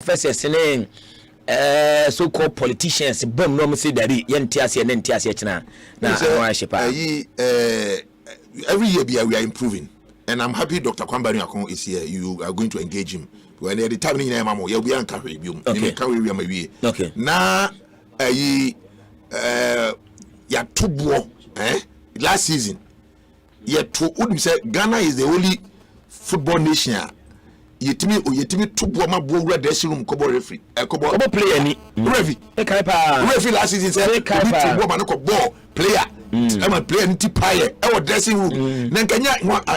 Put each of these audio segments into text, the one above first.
first saying so-called politicians bom no say that yentiase and entiase china na every year we are improving, and I'm happy Dr. Kwambari Akon is here. You are going to engage him when the time in mamo you be encourage you okay na ya tubo last season would say Ghana is the only football nation yetimi tubo ma bo red dressing room kobo referee kobo player ni referee last season say tubo ma no ball player I'm player nti paye e dressing room na nkanya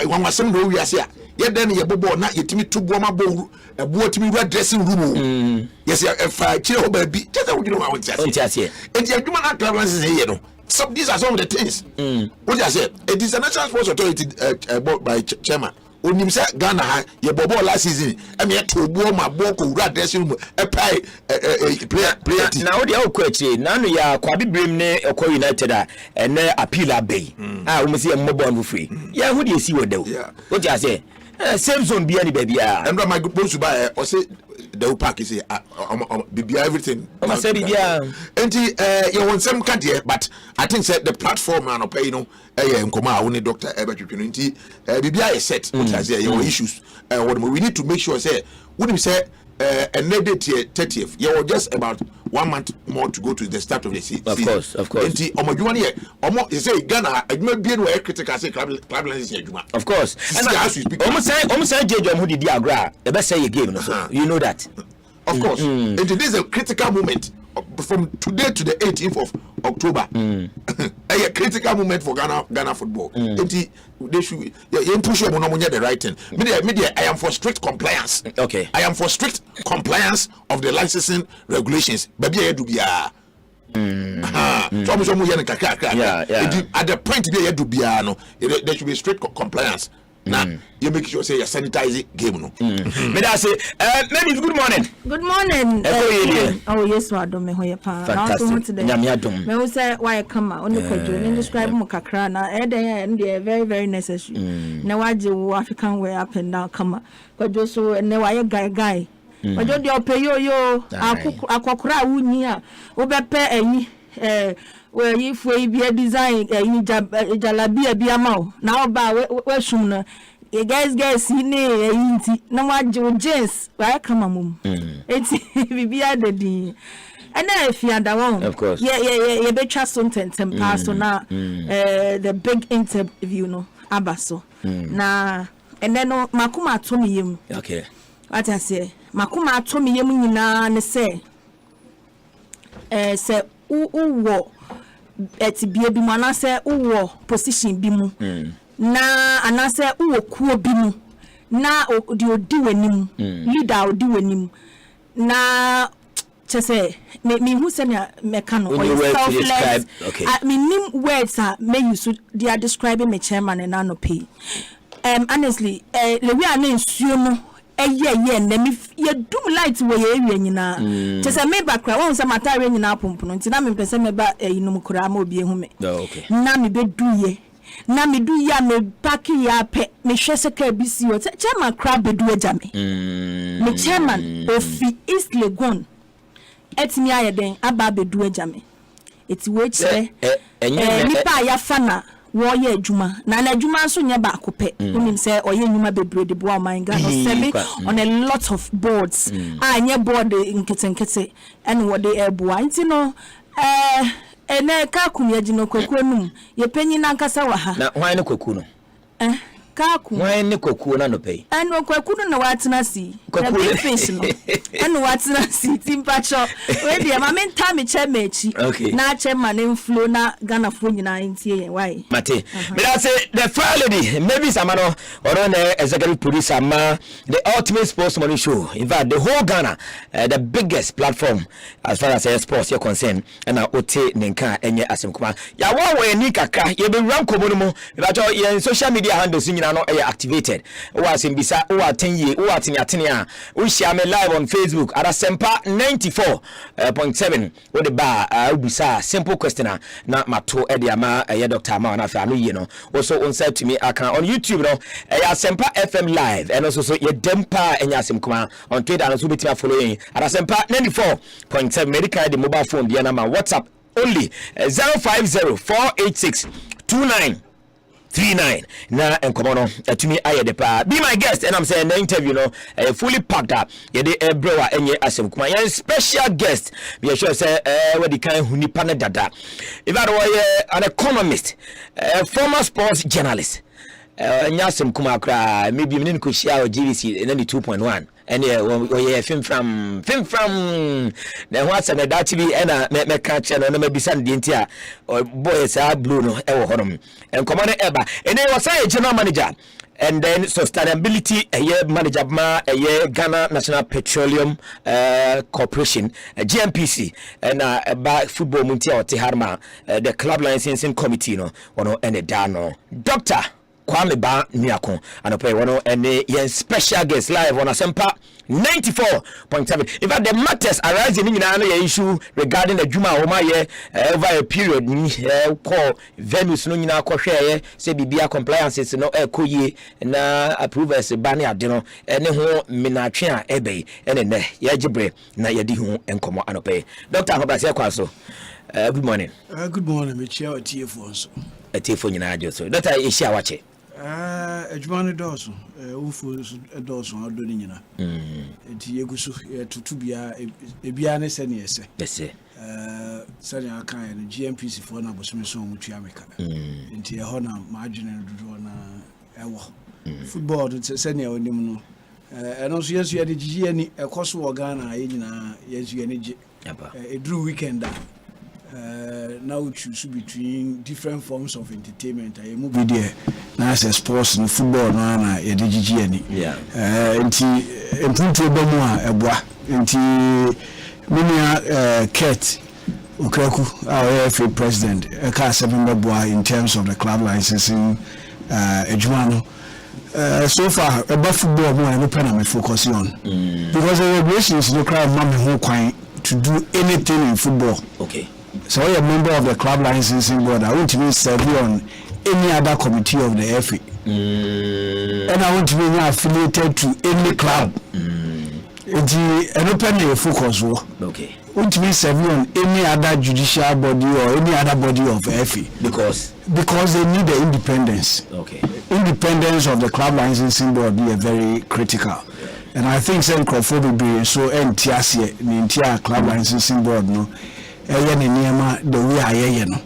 wanwasem no wiase a ye den ye bobo na yetimi tubo ma bo ebuo timi red dressing room yes fa kire ho ba bi just we know how it is enti adwuma na club say ye no. So these are some of the things. What I said, it is a national sports authority bought by chairman. When you say Ghana, your bobo last season, I mean to boom my boko rat dressing room a player. Now the old question, none of ya Kwabi Brimne or United and appeal bay. I will see a mobile free. Yeah, who do you see what do? What I say? Same zone be any baby. I'm not my good to buy or say the park is here. Be everything. I said, yeah. And you want some country, but I think that the platform and pay no only Dr. Ebert Unity BBI is set. What I say, your issues. What we need to make sure say, wouldn't we say a needed 30th? You're just about 1 month more to go to the start of the season. Of course. You say Ghana, I may be a critical say club. Of course. And as we speak, almost say Jay who did the the best say again. You know that. Of course. And it is a critical moment from today to the 18th of October. A critical moment for Ghana football. They should push the right thing. Media, I am for strict compliance. Okay. I am for strict compliance of the licensing regulations. Baby, I do be at the point there should be strict compliance. Now you make sure say you sanitize it game no. May I say maybe good morning. Good morning. Oh yes, wa dom me ho ye pa. Fantastic. Nyame adom. Me say why come on the kwadwo and describe mo kakra na and they very very necessary. Na waje wo African way up and down come. Kwadwo so na why guy. Kwadwo de opay yo akokora wunyi a wo bepe anyi where if we be a design jalabia be amount now ba we shum no guys in inti na wajo jeans why come mum eti bibia dedi and if you under one of course yeah be trust on tentem pass na the big interview no abaso na and then makuma atomi yem okay what I say makuma atomi yem nyina ne say say wo eti bia bi mu anase wo position bi mu na anase wo kuo bi mu na odi wanim leader odi wanim na chese me hu se na meka no selfless me nim words me use they are describing me chairman and no pay honestly le wi ana nsuo no yeah na me ye dum light wo ye area nyina chese me background won se matare nyina pompono nti na me pese me ba inum kura ma obi ehu me na me be duye na me du ya me pack ya pe me hwese ka bisi o chairman kra be du aja me chairman ofi East Legon etimi ayeden aba be du aja me eti we kire nipa ya fana wo ye adwuma na adwuma so nya ba akopɛ unim sɛ ɔyɛ nnwuma bebre de boa man ga no sɛme on a lot of boards anya board nketenkete ɛne wo de ɛboa nti no ene ka kunya gino kwakuo num ye panyi na nkasa wa ha na hwan ne kwakuo no kaku hwan ne kwakuo na no pay ɛno kwakuo no na watena si kwakuo fish no ɛno watena si timpacho we dia ma menta me che mechi na che ma ne inflow na Ghana fo nyina ntie why mate me that say the fire lady maybe samano or on executive producer ma the ultimate sports morning show in fact the whole Ghana the biggest platform as far as sports are concerned and na ote nenka enye Asempa ya wa we ni kakra ye be ran komo no mo ba jo ye social media handles nyina no activated wo asembisa wo atenye wo atenya wo share me live on Facebook at Asempa 94.7 wo de ba ubisa simple question na mato e de ama Dr. Ama na fa no ye no also on side to me account on YouTube no Asempa FM live and also ye dempa enya asem kuma on Twitter and so betima following at Asempa 94.7 medical the mobile phone the number WhatsApp only 050-486-2939 na enkomono to me aye de pa be my guest and I'm saying the interview no fully packed up ye de ebrewa enye asem kuma ye special guest be sure say we the kind huni pana dada if I were an economist former sports journalist nyasem kuma kra maybe me nko share GVC and then 2.1 and yeah film from the what's and that TV and me catch and me bisan the intia boys are blue no e wo honom and come on eba and he was a general manager and then sustainability manager ma Ghana National Petroleum Corporation GNPC and ba football muntia o Harma the club licensing committee no ono ene da no Dr. Kwame Ba Niakon and pay one and yen special guest live on Asempa 94.7. In fact, the matters arising in an issue regarding the Juma Oma over a period call venues no nyina ko hwe say bibia compliances no ekoye na approvers bani adeno ene ho minatwe a ebe ene ne ye gibre na ye di ho enkomo anope. Dr. Hobase kwaso. Good morning. Good morning, me chair TF so. TF nyina ajo so. Dr. Ishia wache. Ejumani doso ufu doso ado ni nyina enti yeguso tutu bia ebia ne se ne ese ese sani aka ya no GMPC for na bosome so mutu ameka enti e ho na maadwene dodo na ewo football se ne onim no eno so yesu ye de gigi ani ekoso wo Ghana ye nyina yesu ye ne je edru weekend now choose between different forms of entertainment. I move there. Now as sports and football, na ye digigi ani. Yeah. Enti improve bomo a eboa. Enti minia Kurt Ukraku, our FA president, ka Asempa boa in terms of the club licensing ejumano. So far about football more no pen am focus on. Because the regulations no crowd mam ho kwan to do anything in football. Okay. So you're a member of the club licensing board. I want to be serve on any other committee of the FA. And I want to be affiliated to any club. It's an open focus. Okay. I want to be serve on any other judicial body or any other body of FA. Because they need the independence. Okay. Independence of the club licensing board is very critical. And I think some Crawford will be so NTS, the entire club licensing board, no. The way I no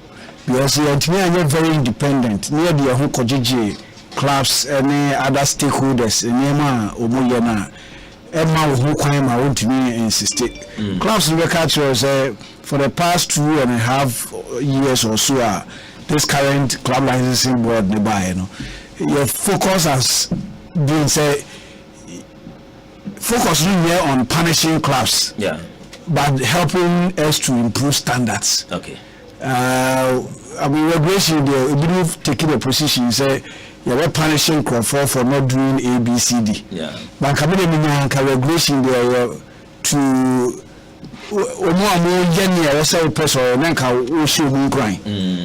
because you are very independent near the whole Kojiji clubs and other stakeholders Nema Omoyana Emma who claim I want to be insisted clubs in the culture for the past 2.5 years or so this current club licensing board nearby your focus has been focusing here on punishing clubs but helping us to improve standards. Okay. I mean, regulation, they taking a position, say, you're punishing Crawford for not doing A, B, C, D. Yeah. But regulation, they are to also person, and can show him crying.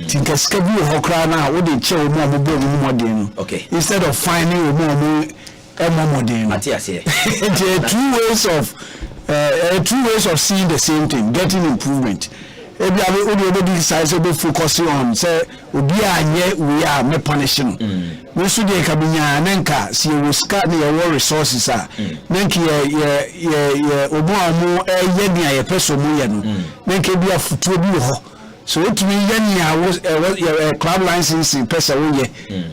Think a schedule of Hokrana, what they chill more than okay. Instead of finding more than Matthias here. Two ways of seeing the same thing, getting improvement. If you decide to focus on, say, we are not punishing. We should be Nenka, see, we scan your resources. Nenki, a person, Nenki be a football. So it means a club licensing person,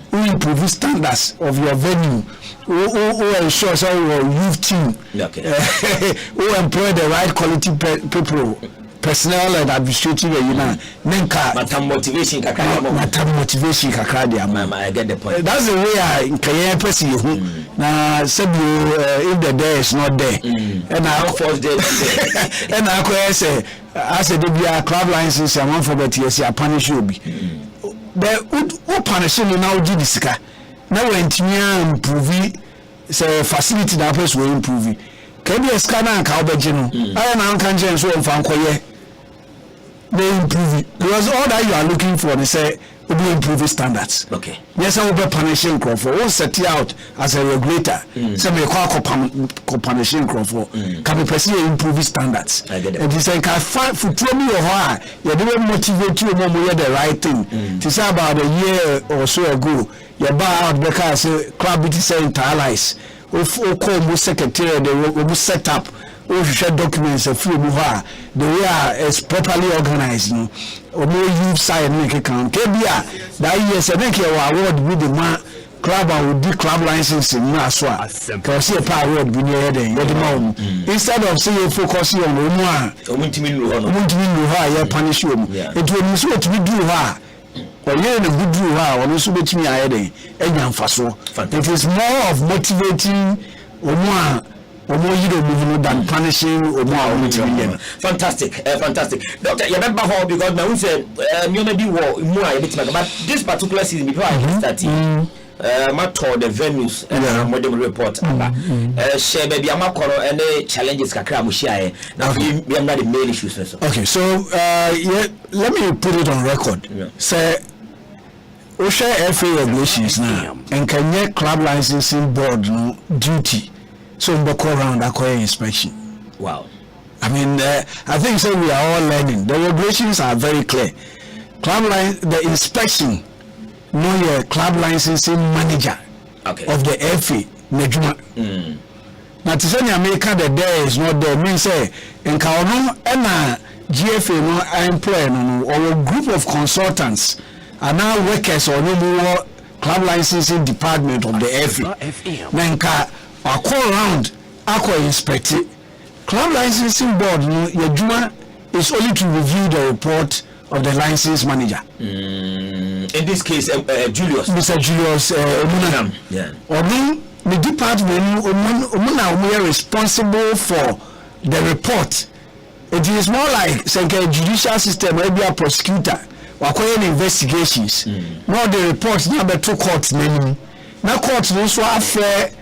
who improve standards of your venue. Who ensure your youth team who employ the right quality people, personnel and administrative, Nenka motivation kakra. I get the point. That's the way I can perceive. Now, if the day is not there, and I force day, and I could say, as a DBA club license, I'm for the TSC, I punish you. The who punishing now, Jidisika. now when improve say facility that person will improve can be a scanner and cowbedge no I am can change so fan koye they improve because all that you are looking for they say will be improve standards. Okay. Yes, I will be punishing crop for one set out as a regulator. So me call punishing crop for can be pursue improve standards. I get it. And you say can find for trouble or why you don't motivate you more the right thing. To say about a year or so ago, you buy out because club it is internalize. Of secretary they will set up. We share documents a few more. The way is properly organized. No, or more youth side make account. KBA that years I think you award with the man club and would do club licensing. Naswa, because you power award be near the instead of saying focusing on Roma, you punish you. It will be so to be do her. Or you're in a good do her, or also bet me ahead. It is more of motivating or more than punishing or more. Fantastic, fantastic. Doctor, you remember how because my own said you may be more but this particular season before I started. Matter the venues and modern report. Share baby, I'm any challenges kakra mushia. Now we are not the main issues. Okay, so let me put it on record. Say, OSHA FA regulations now and can club licensing board duty. So we go around acquire inspection. Wow. I mean, I think so we are all learning. The regulations are very clear. The inspection, your club licensing manager of the FA, Nejuma. Now to say America the day is not there, means say in Kaono and GFA no employ or a group of consultants are now workers or no more club licensing department of the FA. Nanka I call around, I call inspect it. Club licensing board, your juma is only to review the report of the license manager. In this case, Julius. Mr. Julius Omunam. Yeah. Omun, the department Omuna we are responsible for the report. It is more like say a judicial system, maybe a prosecutor, or investigations. Now the reports now be two courts name. Now courts also have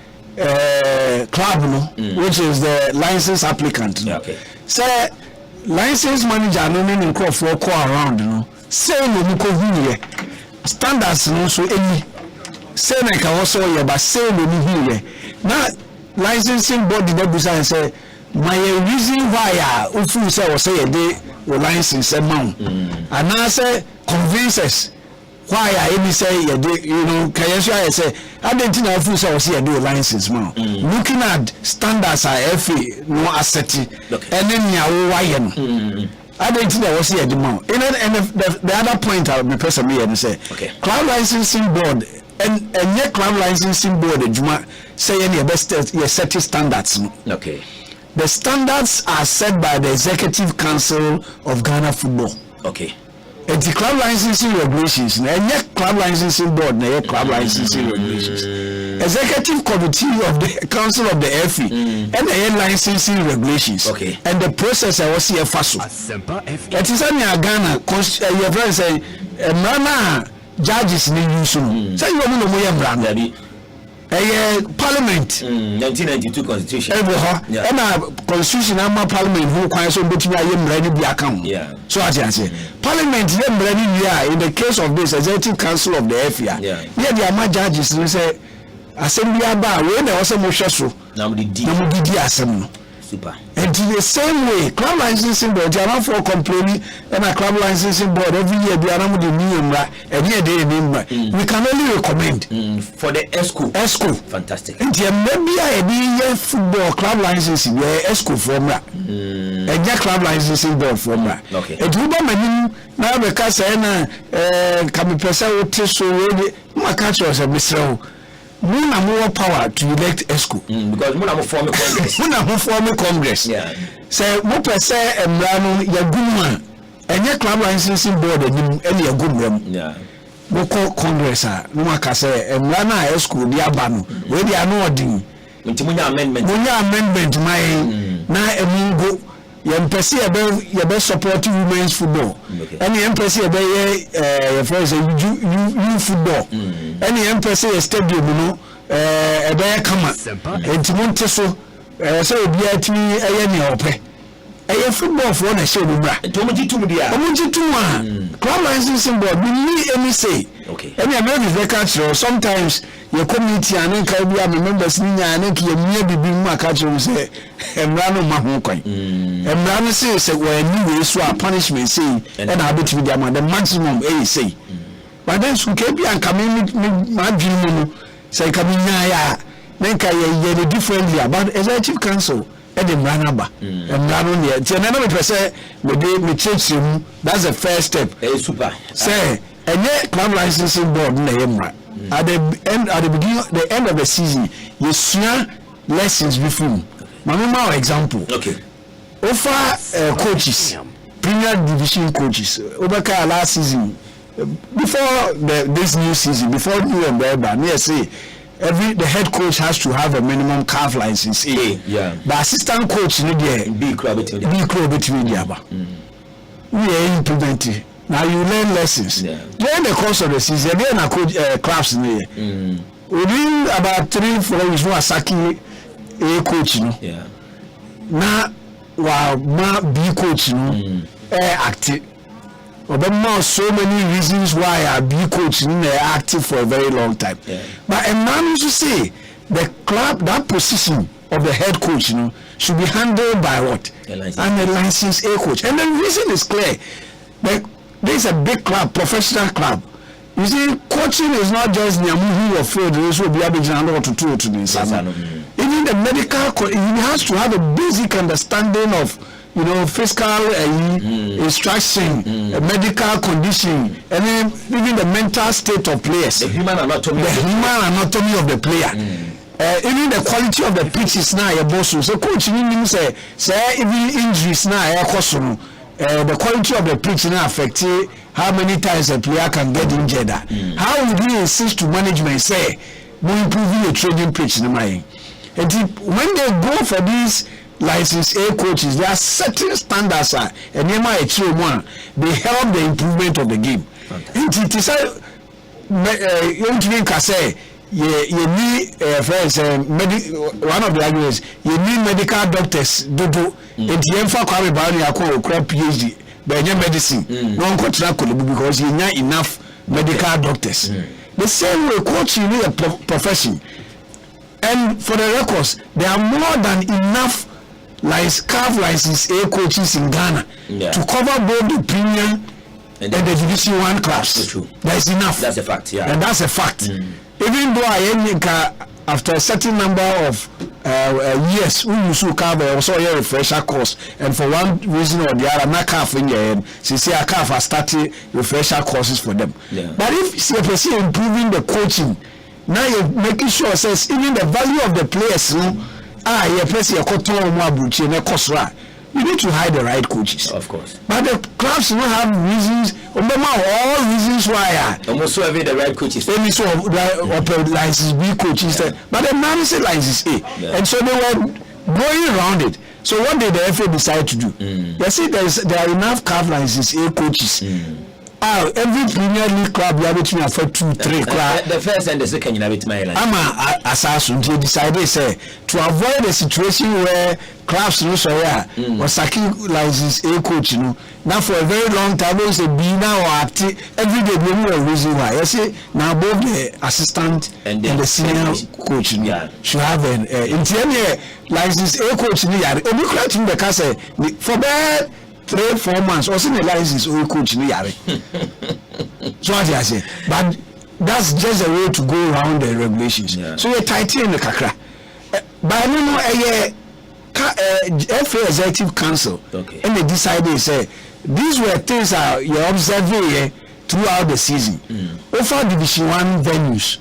club which is the license applicant. Okay. Say license manager no mean call for call around say no muko huye standards no so any say na ka also ye but say no ni huye na licensing board dey busa say my reason why ufu say o say dey license amount and now say convinces why I say can you say I didn't know if you say do license man. Looking at standards are FA no asset and then you I didn't know what the amount. And the other point I'll be pressing me and say club licensing board and your club licensing board say any best your set standards. Okay. The standards are set by the Executive Council of Ghana Football. Okay. And the club licensing regulations, and yet club licensing board, and club licensing regulations, executive committee of the council of the FE, and the licensing regulations. Okay. And the process I was here fast. Asempa FE. It is only a Ghana. Your friend say, "Mama, judges need you soon." Say you want to know brand. Parliament 1992 constitution and constitution and parliament who quite so between ready be account. So I say parliament in the case of this executive council of the FIA the ama judges say assembly aba when there was a motion so now the assembly super and the same way club licensing board they are for complaining and a club licensing board every year they are not the new and here they remember we can only recommend for the ESCO fantastic and maybe I football club licensing where ESCO from and your club licensing board from okay it will be now because can be person with so my culture is a mystery. Muna more power to elect ESCO because Muna form Congress. Muna form Congress. Say mo pese emrano ya gumwa enye club licensing board enim ene ya gumwa. Mo ko Congress no maka say emrano a ESCO di aba no we di anu odin. Nti munya amendment. Munya amendment mai na emungo yempese ye be support women's football. And yempese ye be your friends you football. any empress stadium no ebe kama entimonte so so obi atimi ne ope football for na show no bra tomujitum dia omujitum club licensing board we need any say okay any American catch sometimes your community and can be members ni nya na ke yemie bibi mu aka chiro say emra no ma ho kwan emra no say we ni we so a punishment say and abetimi dia ma the maximum say but then so ke bi anka me ma dwinu no say ka bi nya ya na ka ye differently about executive council the Branaba and Brano, Tiana, me church him. That's the first step. Super. Say, and yet, club licensing board in the Emra. At the beginning, the end of the season, you share lessons before. Mama, example. Okay. Offer coaches, Premier Division coaches. Obaka last season, before this new season, before new and Berba, near say. The head coach has to have a minimum CAF license A. Yeah. The assistant coach need the B club between the we are implementing. Now you learn lessons. Yeah. During the course of the season, then I coach class in there. Within about 3-4 weeks, we are sacking A coach. Yeah. Now, while my B coach, active. But so many reasons why I be coaching active for a very long time. Yeah. But a man used to say the club, that position of the head coach, should be handled by what? And the licensed A coach. And the reason is clear. There's a big club, professional club. You see, coaching is not just Nyamuhi or field. This will be able to even the medical, he has to have a basic understanding of fiscal instruction, medical condition, and then even the mental state of players, the human anatomy of the player. Even the quality of the pitch is now a boss. So coach means say even injuries now the quality of the pitch now affect how many times a player can get injured. How would he insist to management say more improving the training pitch in my and when they go for these licensed A coaches, there are certain standards and they help the improvement of the game. And it is you need friends, one of the arguments, you need medical doctors do and the PhD by medicine because you need enough medical doctors. The same way coach, you need a profession. And for the records, there are more than enough CAF license A coaches in Ghana to cover both the Premier and the Division 1 clubs. That is enough. That's a fact, yeah. And that's a fact. Even though I think after a certain number of years, we used to cover also a refresher course, and for one reason or the other, not CAF in your end, since CAF has started refresher courses for them. Yeah. But if you are improving the coaching, now you're making sure says even the value of the players, you need to hire the right coaches. Of course. But the clubs don't have reasons, all reasons why. Almost having the right coaches. Only so license B coaches. Yeah. But the man said license A. Yeah. And so they were going around it. So what did the FA decide to do? They said there are enough CAF license A coaches. Every Premier League club you have between 2-3 clubs. The first and the second you have it my line. They decided say to avoid a situation where clubs or sacking license A coach now for a very long time they say be now or active every day we know a reason why. You see now both the assistant and the senior coach should have an license A coach for that 3-4 months or seen a license or coach so what I say, but that's just a way to go around the regulations. So you're tightening the kakra. But no more FA Executive Council and they decided say these were things you're observing throughout the season. Over Division 1 venues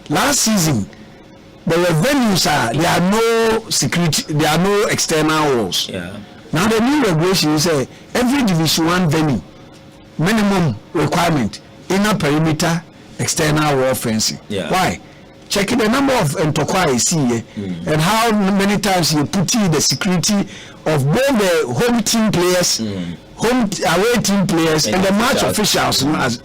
last season there were venues there are no security, there are no external walls. Now the new regulation say every Division 1 venue minimum requirement inner perimeter external wall fencing. Why? Checking the number of Ntokwa you see and how many times you put in the security of both the home team players, home away team players and the match officials. As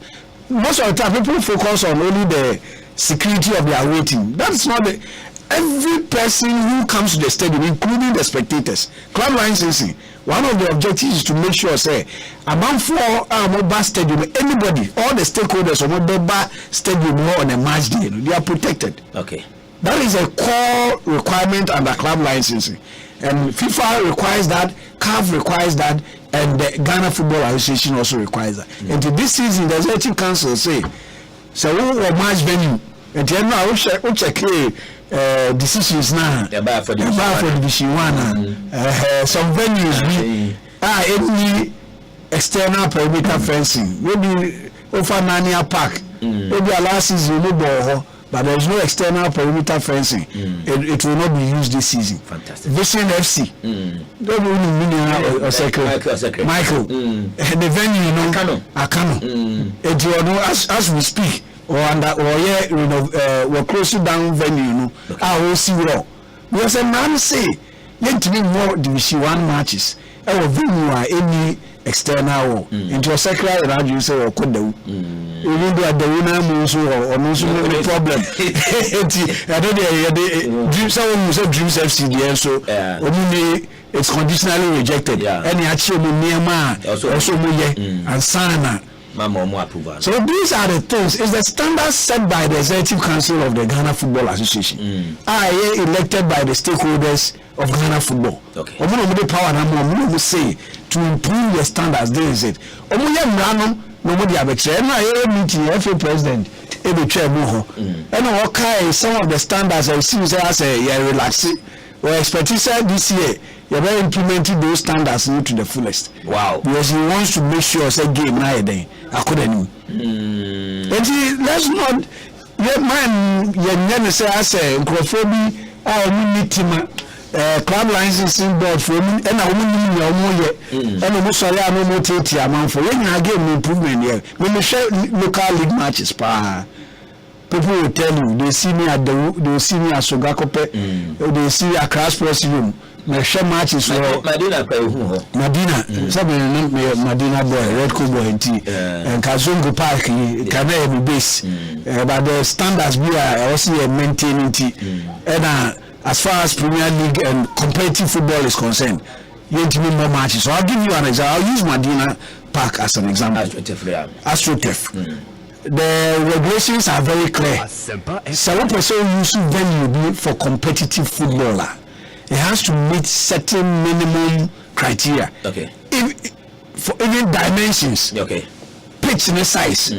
most of the time people focus on only the security of their waiting. That's not the. Every person who comes to the stadium, including the spectators, club licensing, one of the objectives is to make sure, say, among 4 mobile stadium, anybody, all the stakeholders of mobile stadium on a match day, they are protected. Okay. That is a core requirement under club licensing. And FIFA requires that, CAF requires that, and the Ghana Football Association also requires that. And to this season, the Executive Council say, so we will match venue. And then now we check decisions now. About for Division 1. Some venues be any external perimeter fencing. Maybe over Nania Park. Maybe last season we ball, but there is no external perimeter fencing. It will not be used this season. Fantastic. Vision FC. Don't Michael. The venue, you know, Akano. As we speak. We're closing down venue, you know. We'll see what. Because a man say, let me more Division 1 matches. Our venue any external into a secretary and you say, or could do. Even though the winner moves or no problem. I don't know, dreams, someone who said dreams FCDN, so it's conditionally rejected. Any action near man, also and Sana. So these are the things. It's the standards set by the Executive Council of the Ghana Football Association. Elected by the stakeholders of Ghana Football. Okay. Power number say to improve the standards. There is it. Nobody have a meeting FA president. And some of the standards I see as a relaxing. We're expecting this year. You're implementing those standards to the fullest. Wow. Because he wants to make sure say game now then I couldn't. But let's not man say as a microphone meeting club licensing board for me and I and almost sorry I no more take amount for when I get improvement here. When we share local league matches people will tell you they see me at they see me at Sogakope, they see at Crash Sports Room. My share matches for Madina, Madina boy, Red Cool boy, and Kazungu Park, Canary base. But the standards we are also maintaining. And as far as Premier League and competitive football is concerned, you need to be more matches. So I'll give you an example. I'll use Madina Park as an example. AstroTurf. The regulations are very clear. 7% use venue for competitive footballer. It has to meet certain minimum criteria. Okay. For even dimensions. Okay. Pitch and size.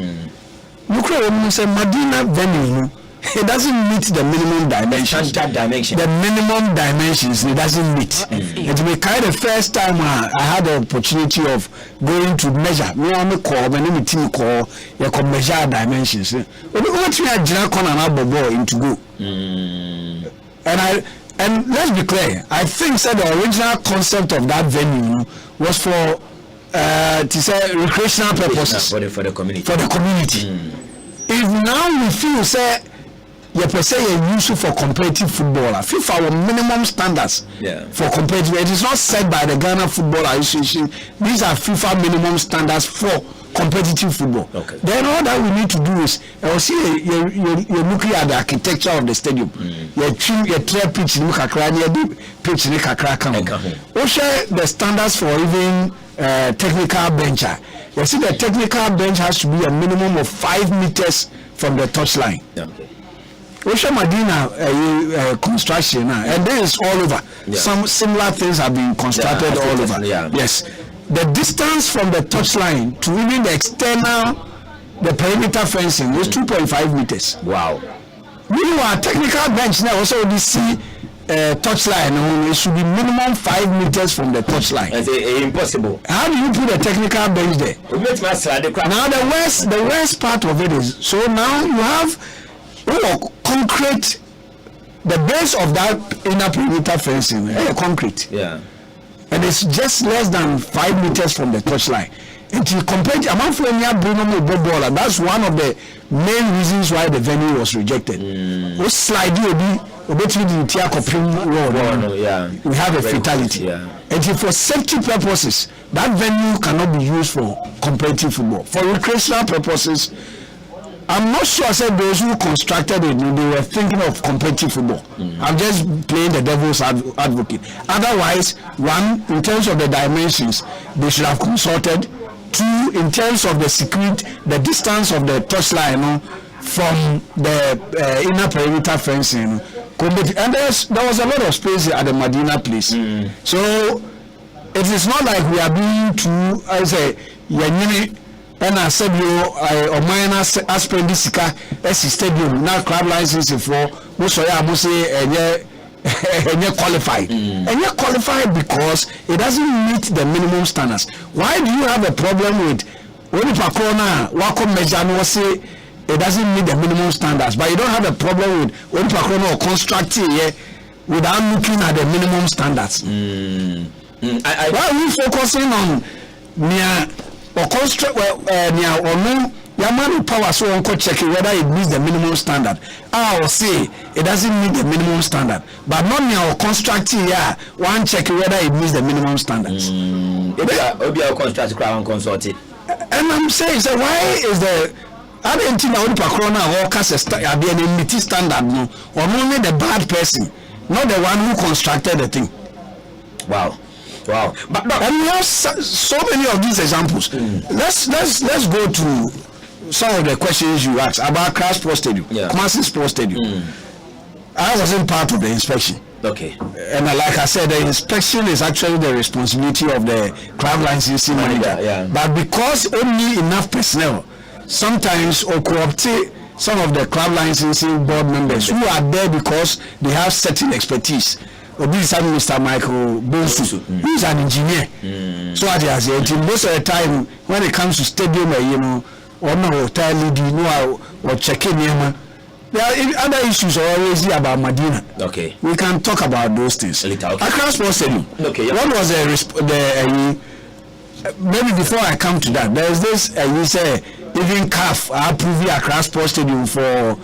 Look at Madina venue. It doesn't meet the minimum dimensions. The minimum dimensions it doesn't meet. It will be kind of first time I had the opportunity of going to measure. Me on the call, my name is team call. You can measure dimensions. What we are into go. And let's be clear. I think that the original concept of that venue was for to say recreational purposes for the community. For the community. If now we feel say you per se use for competitive football. FIFA our minimum standards for competitive. It is not set by the Ghana Football Association. These are FIFA minimum standards for competitive football. Okay. Then all that we need to do is you're looking at the architecture of the stadium. You're try pitch in the pitch in the share the standards for even technical bench. You see the technical bench has to be a minimum of 5 meters from the touchline. Okay. Osha Madina construction and then it's all over. Some similar things have been constructed all over. Yes. The distance from the touchline to even the external, the perimeter fencing is 2.5 meters. Wow. Meanwhile, technical bench now also we see touchline. It should be minimum 5 meters from the touchline. It's impossible. How do you put a technical bench there? Now the worst part of it is so now you have concrete. The base of that inner perimeter fencing concrete. Yeah. And it's just less than 5 meters from the touchline. And to compare among ball, and that's one of the main reasons why the venue was rejected. We have a fatality. And for safety purposes, that venue cannot be used for competitive football. For recreational purposes, I'm not sure I said those who constructed it, they were thinking of competitive football. I'm just playing the devil's advocate. Otherwise, one, in terms of the dimensions, they should have consulted. Two, in terms of the security, the distance of the touchline from the inner perimeter fencing. And there was a lot of space at the Medina place. So it is not like we are being too, I say, and I said or minor aspend this stadium now club license for most of you say qualified and you're qualified because it doesn't meet the minimum standards. Why do you have a problem with when you corner welcome measure no say it doesn't meet the minimum standards, but you don't have a problem with when you corner or constructing without looking at the minimum standards? Why are we focusing on near or construct near or no Yamani power so on checking whether it meets the minimum standard? I will say it doesn't meet the minimum standard, but not near or constructing one checking whether it meets the minimum standards. It be a construct crown consulted. And I'm saying, so why is the I don't think I would corona or cast a be an immunity standard no or only the bad person, not the one who constructed the thing. Wow. But and we have so many of these examples. Let's go to some of the questions you asked about Crash Sports Stadium, Kumasi Sports Stadium. I wasn't part of the inspection. Okay. And like I said, the inspection is actually the responsibility of the club licensing manager. Yeah. But because only enough personnel, sometimes or co-opt some of the club licensing board members who are there because they have certain expertise. Mr. Michael Bonsu, who is an engineer. So as most of the time when it comes to stadium, or no hotel lead, or checking there are other issues always about Medina. Okay. We can talk about those things. Across Sports Stadium. Okay. What was the maybe before I come to that, there is this you say even CAF approve Across Sports Stadium for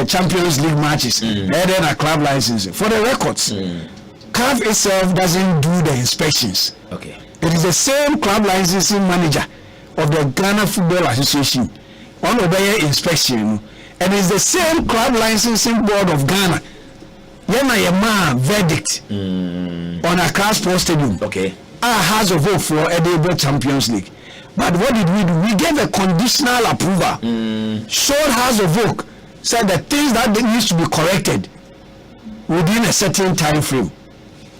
Champions League matches, and then a club license. For the records, CAF itself doesn't do the inspections. Okay. It is the same club licensing manager of the Ghana Football Association on the inspection, and it's the same club licensing board of Ghana. Yema verdict on a Accra Sports Stadium. Okay. Has a vote for Edinburgh Champions League. But what did we do? We gave a conditional approval. Showed has a vote, said the things that needs to be corrected within a certain time frame.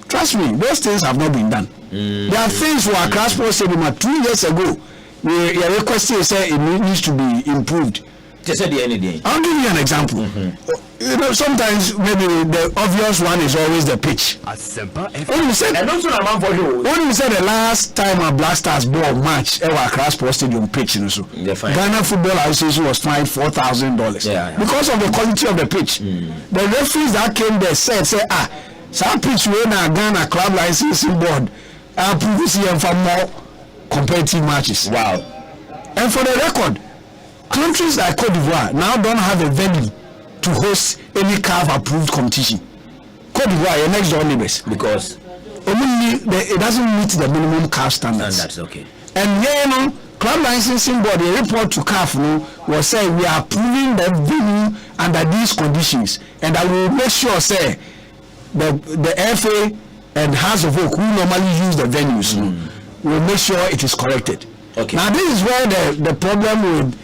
Trust me, those things have not been done. There are things for Accra Sports Stadium 2 years ago. We requested say it needs to be improved. Just say the anything. I'll give you an example. Sometimes maybe the obvious one is always the pitch. Asempa When we said the last time a Black Stars ball match ever Accra Sports Stadium pitch, Ghana Football Association was fined $4,000 because of the quality of the pitch. The referees that came there said some pitch we na Ghana Club Licensing Board approve for more competitive matches. Wow. And for the record, countries like Cote d'Ivoire now don't have a venue to host any CAF approved competition. Cote d'Ivoire, your next door neighbors, because it doesn't meet the minimum CAF standards. That's okay. And club licensing board, the report to CAF was saying we are approving the venue under these conditions, and I will make sure say the FA and House of Oak who normally use the venues will make sure it is corrected. Okay. Now this is where the problem with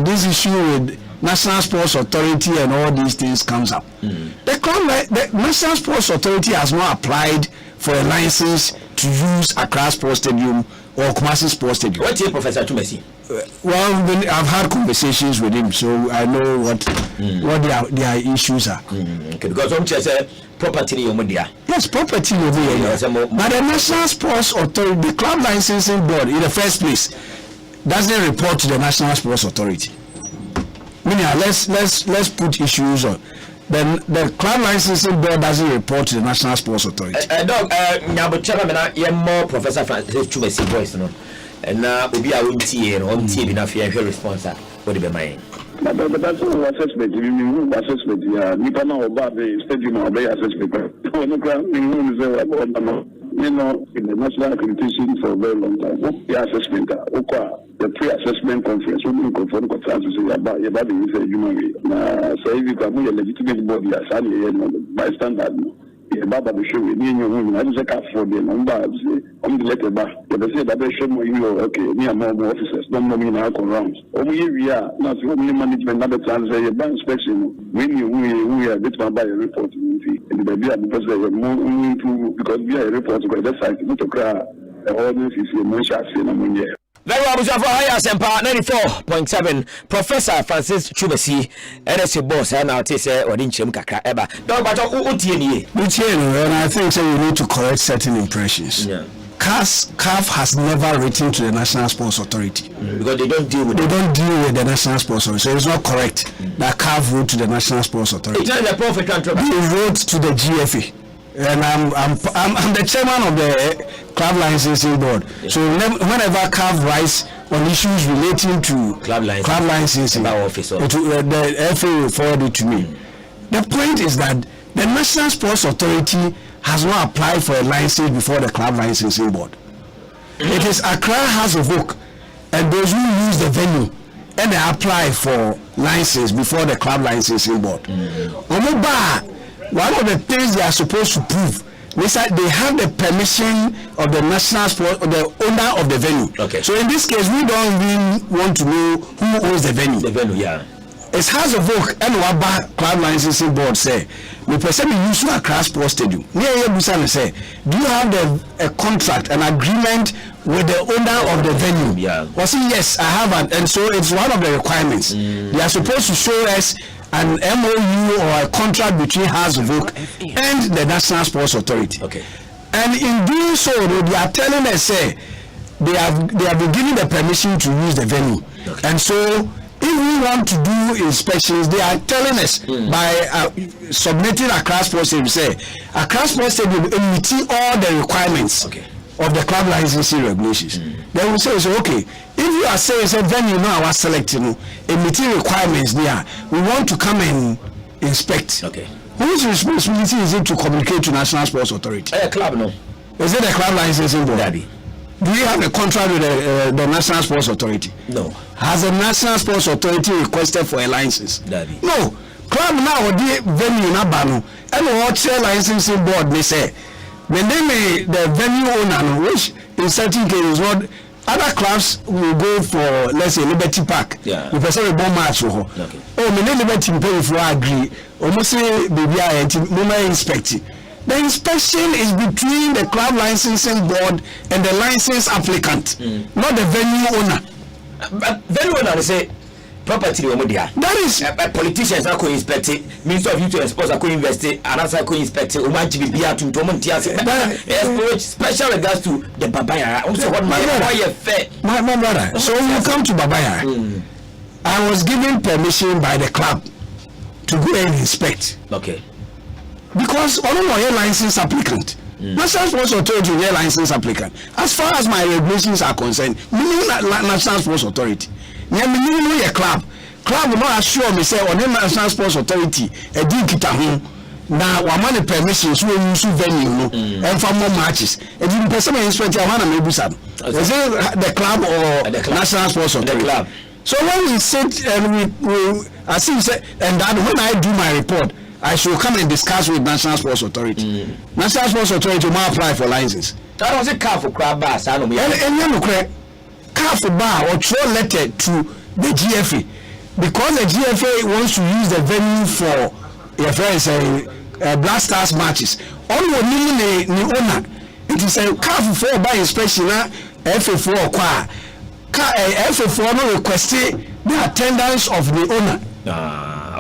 this issue with National Sports Authority and all these things comes up. The National Sports Authority has not applied for a license to use Accra Sports Stadium or Kumasi Sports Stadium. What's your Professor Tumesi? Well, I've had conversations with him, so I know what their issues are. Okay, because some say property in India. Yes, property over here. But the National Sports Authority, the club licensing board, in the first place, doesn't report to the National Sports Authority. Meaning, let's put issues on. Then the club licensing board doesn't report to the National Sports Authority. More Professor Francis Chumesi voice, no, and now we are on tea and on tea enough here. Response, what do you mean? But that's all assessment. You mean assessment? Yeah, we don't know about the stadium or the assessment. you know, in the national accreditation for a very long time. The assessment, the pre-assessment conference, we will confirm the to say about the human being. So if you come, a legitimate body as by standard. Baba be show me in your room. I just can't afford them. I'm the letter back. But they say that they show me, okay, me and more officers, don't know me in our rounds. Only we are not only management, other times, a bank inspection. When we are bit by a report, and the baby because they are more improve because we are a report to the site, not to cry. The audience is a much as in a money. Very well, Asempa 94.7. Professor Francis Chubesi, NSA boss, and I'll say, or didn't you kakra ever. Don't but and I think so we need to correct certain impressions. Yeah. CAF has never written to the National Sports Authority because they don't deal with the National Sports Authority. So it's not correct that CAF wrote to the National Sports Authority. It's not the prophet control. He wrote to the GFA. And I'm the chairman of the club licensing board. Yeah. So whenever CAF writes on issues relating to club licensing, the FA will forward it to me. The point is that the National Sports Authority has not applied for a license before the club licensing board. It is Accra House of Oak and those who use the venue and they apply for license before the club licensing board. One of the things they are supposed to prove is that they have the permission of the national sport, or the owner of the venue. Okay. So in this case, we don't really want to know who owns the venue. The venue, yeah. It's House of Oak and Waba Club Licensing Board say, we person use a class sports stadium. Say, do you have a contract, an agreement with the owner of the venue? Yeah. Well, see, yes, I have, and so it's one of the requirements. They are supposed to show us an MOU or a contract between House of Oak and the National Sports Authority. Okay. And in doing so, they are telling us, say, they have been given the permission to use the venue. Okay. And so, if we want to do inspections, they are telling us by submitting a class sports stadium, say, a class sports stadium meeting all the requirements of the club licensing regulations. They will say, so, okay, if you are saying, so venue now are selecting meeting requirements there, we want to come and inspect. Okay. Whose responsibility is it to communicate to National Sports Authority? Club, no. Is it the club licensing board? Daddy. Do you have a contract with the National Sports Authority? No. Has the National Sports Authority requested for a license? Daddy. No. Club now the venue na bano. And what licensing board they say. When they may the venue owner, which in certain cases what other clubs will go for, let's say, Liberty Park. Yeah. We person a bomb match. Okay. Oh, me Liberty pay if you agree. Almost say baby I inspect. The inspection is between the club licensing board and the license applicant, not the venue owner. But venue owner say property that is politicians are co-inspect it, Minister of Youth and Sports are co-invest it, and as I co-inspect it, special regards to the Babaya. Also, what my brother. So when you come to Babaya, I was given permission by the club to go and inspect. Okay. Because all of my license applicant, National Sports Authority is license applicant. As far as my regulations are concerned, National Sports Authority. A club will not assure me say on the National Sports Authority a deal kita home. Now we want permission so we use venue and for more matches. And the person inspect I want to maybe some. Is it the club or the National Sports Authority? The club. So when we sit and we as he said, and that when I do my report, I should come and discuss with National Sports Authority. National Sports Authority will apply for license. That was a car for crab bar. And you know, car for bar or throw letter to the GFA because the GFA wants to use the venue for your friends Black Stars matches. All we need the owner. It is a car for by inspection. FA4 qua FA4 no requesting the attendance of the owner.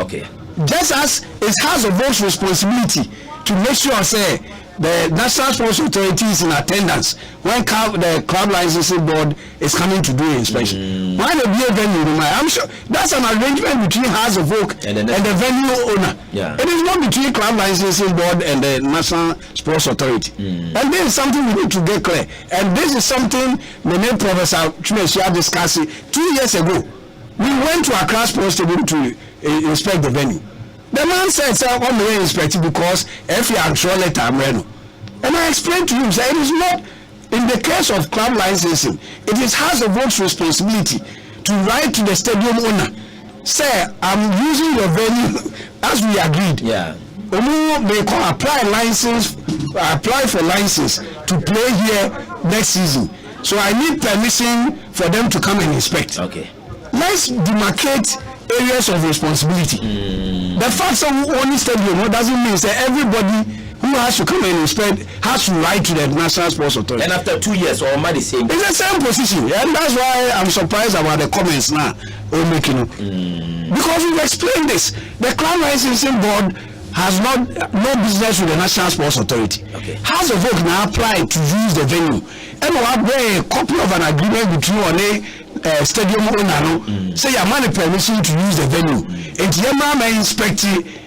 Okay. Just as it's House of Oak's responsibility to make sure say the National Sports Authority is in attendance when the club licensing board is coming to do inspection. Why the venue? I'm sure that's an arrangement between House of Oak and the venue owner. Yeah. It is not between club licensing board and the National Sports Authority. And this is something we need to get clear. And this is something the name Professor Chumeshia discussed 2 years ago. We went to Accra Sports Stadium to inspect the venue. The man said, "Sir, I'm going to inspect it because if you are sure let I'm ready." And I explained to him, say, it is not, in the case of club licensing, it is House of Oak's responsibility to write to the stadium owner, say, I'm using your venue as we agreed. Yeah. They can apply for license to play here next season. So I need permission for them to come and inspect. Okay. Let's demarcate areas of responsibility. The fact that we own stadium doesn't mean that everybody who has to come and inspect has to write to the National Sports Authority. And after 2 years, or the same. It's the same position, and that's why I'm surprised about the comments now. Because we've explained this. The Club Licensing Board has no business with the National Sports Authority. Okay. House of Oak now applied to use the venue, and we have a copy of an agreement between stadium owner. Say you have permission to use the venue, and Yama may inspect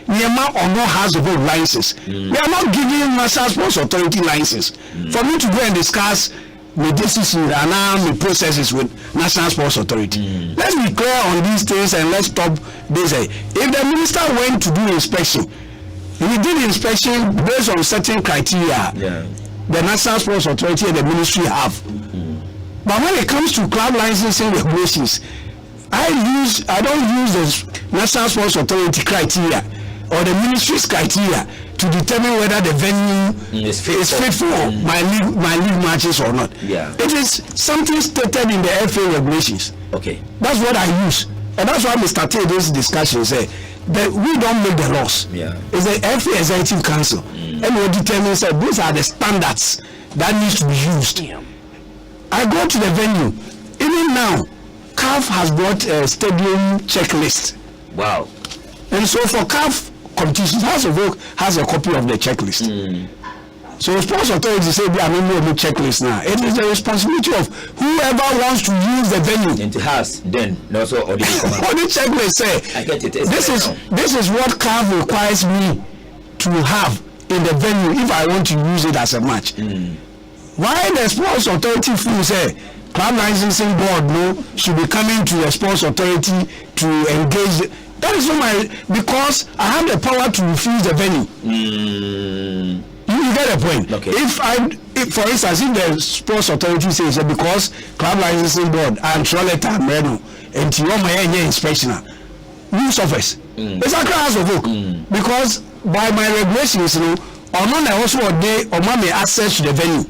Yama or no House of Oak license. We are not giving National Sports Authority license for me to go and discuss the decisions and now the processes with National Sports Authority. Let's be clear on these things and let's stop this. If the minister went to do inspection, he did inspection based on certain criteria. The National Sports Authority and the ministry have. But when it comes to club licensing regulations, I don't use the National Sports Authority criteria or the ministry's criteria to determine whether the venue is fit for my league matches or not. It is something stated in the FA regulations. Okay. That's what I use. And that's why Mr. T this discussion say that we don't make the laws. It's the FA Executive Council. And we determine that these are the standards that needs to be used. I go to the venue. Even now, CAF has brought a stadium checklist. Wow. And so for CAF competitions, House of Oak has a copy of the checklist. So the sports authority say we are not the checklist now. It is the responsibility of whoever wants to use the venue. And to has then also or the checklist say I get it. This is what CAF requires me to have in the venue if I want to use it as a match. Why the sports authority feel say club licensing board should be coming to the sports authority to engage? That is not because I have the power to refuse the venue. You get the point. Okay. If for instance, if the sports authority says that because club licensing board and Trolleta Mereno and Tioma inspection, who suffers? It's a House of Oak because by my regulations, Omana also Omame access to the venue.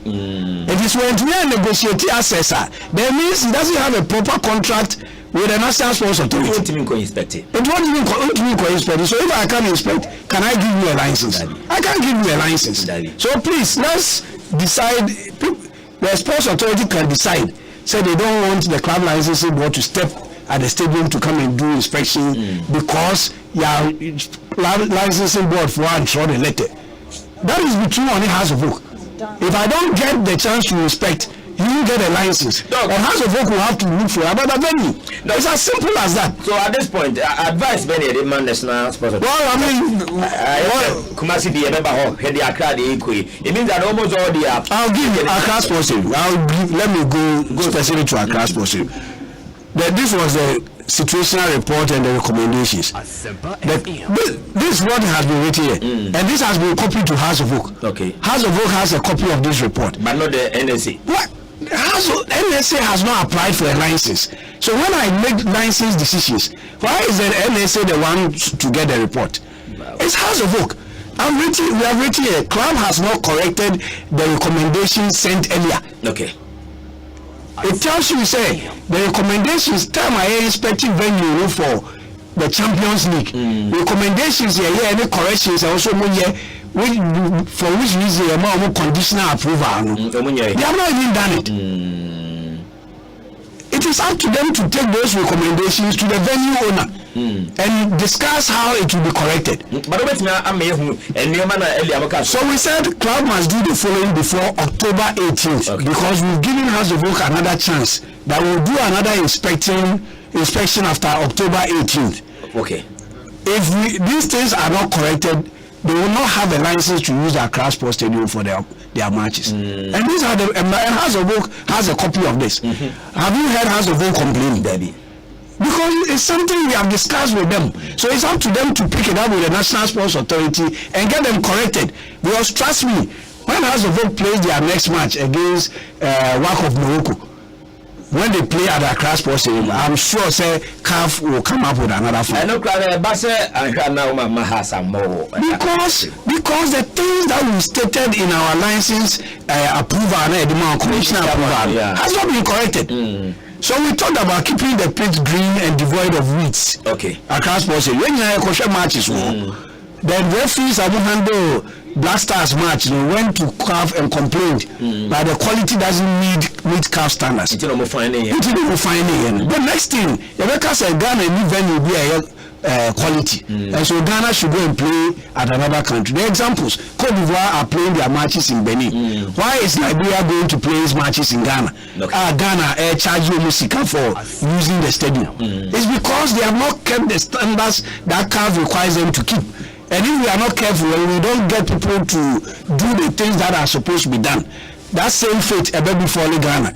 It is when we negotiate access, that means he doesn't have a proper contract with the National Sports Authority. It won't even inspect it. It won't even inspect it. So if I can inspect, can I give you a license? I can't give you a license. So please, let's decide. The Sports Authority can decide. Say they don't want the club licensing board to step at the stadium to come and do inspection because your licensing board for one throw the letter. That is between on the House of Oak. If I don't get the chance to inspect, you will get a license. The House of Oak will have to look for another venue. It's as simple as that. So at this point, advice many the man National Sports. Well, I mean, Kumasi be a member of Head Accra the Equi. It means that almost all the I'll give you Accra Sports. Let me go specific to Accra Sports. This was the situational report and the recommendations. This is what has been written here, and this has been copied to House of Oak. Okay. House of Oak has a copy of this report, but not the NSA. What? NSA has not applied for a license. So when I make license decisions, why is the NSA the one to get the report? It's House of Oak. We have written here. Club has not corrected the recommendation sent earlier. Okay. It tells you, say, the recommendations time I inspecting venue for the Champions League. Recommendations here, any corrections also for which reason a more conditional approval. They have not even done it. It is up to them to take those recommendations to the venue owner and discuss how it will be corrected. So we said club must do the following before October 18th because we've given House of Oak another chance that we'll do another inspection after October 18th. Okay. If these things are not corrected, they will not have a license to use our Accra Sports Stadium for their matches. And these are and House of Oak has a copy of this. Have you heard House of Oak complaining, Debbie? Because it's something we have discussed with them. So it's up to them to pick it up with the National Sports Authority and get them corrected. Because trust me, When House of Oak plays their next match against WAC of Morocco, when they play at Accra Sports Stadium, I'm sure say CAF will come up with another fight. I know because the things that we stated in our license approval and commissioner approval has not been corrected. So we talked about keeping the pitch green and devoid of weeds. Okay. Accra Sports Stadium. When you matches, the referees have handled Black Stars match, they went to CAF and complained that the quality doesn't meet CAF standards. The next thing, Rebecca said Ghana need venue be a quality, and so Ghana should go and play at another country. The examples: Cote d'Ivoire are playing their matches in Benin. Why is Liberia going to play his matches in Ghana? Ghana charge you Musika for using the stadium. It's because they have not kept the standards that CAF requires them to keep. And if we are not careful, we don't get people to do the things that are supposed to be done, that same fate ever before Ghana.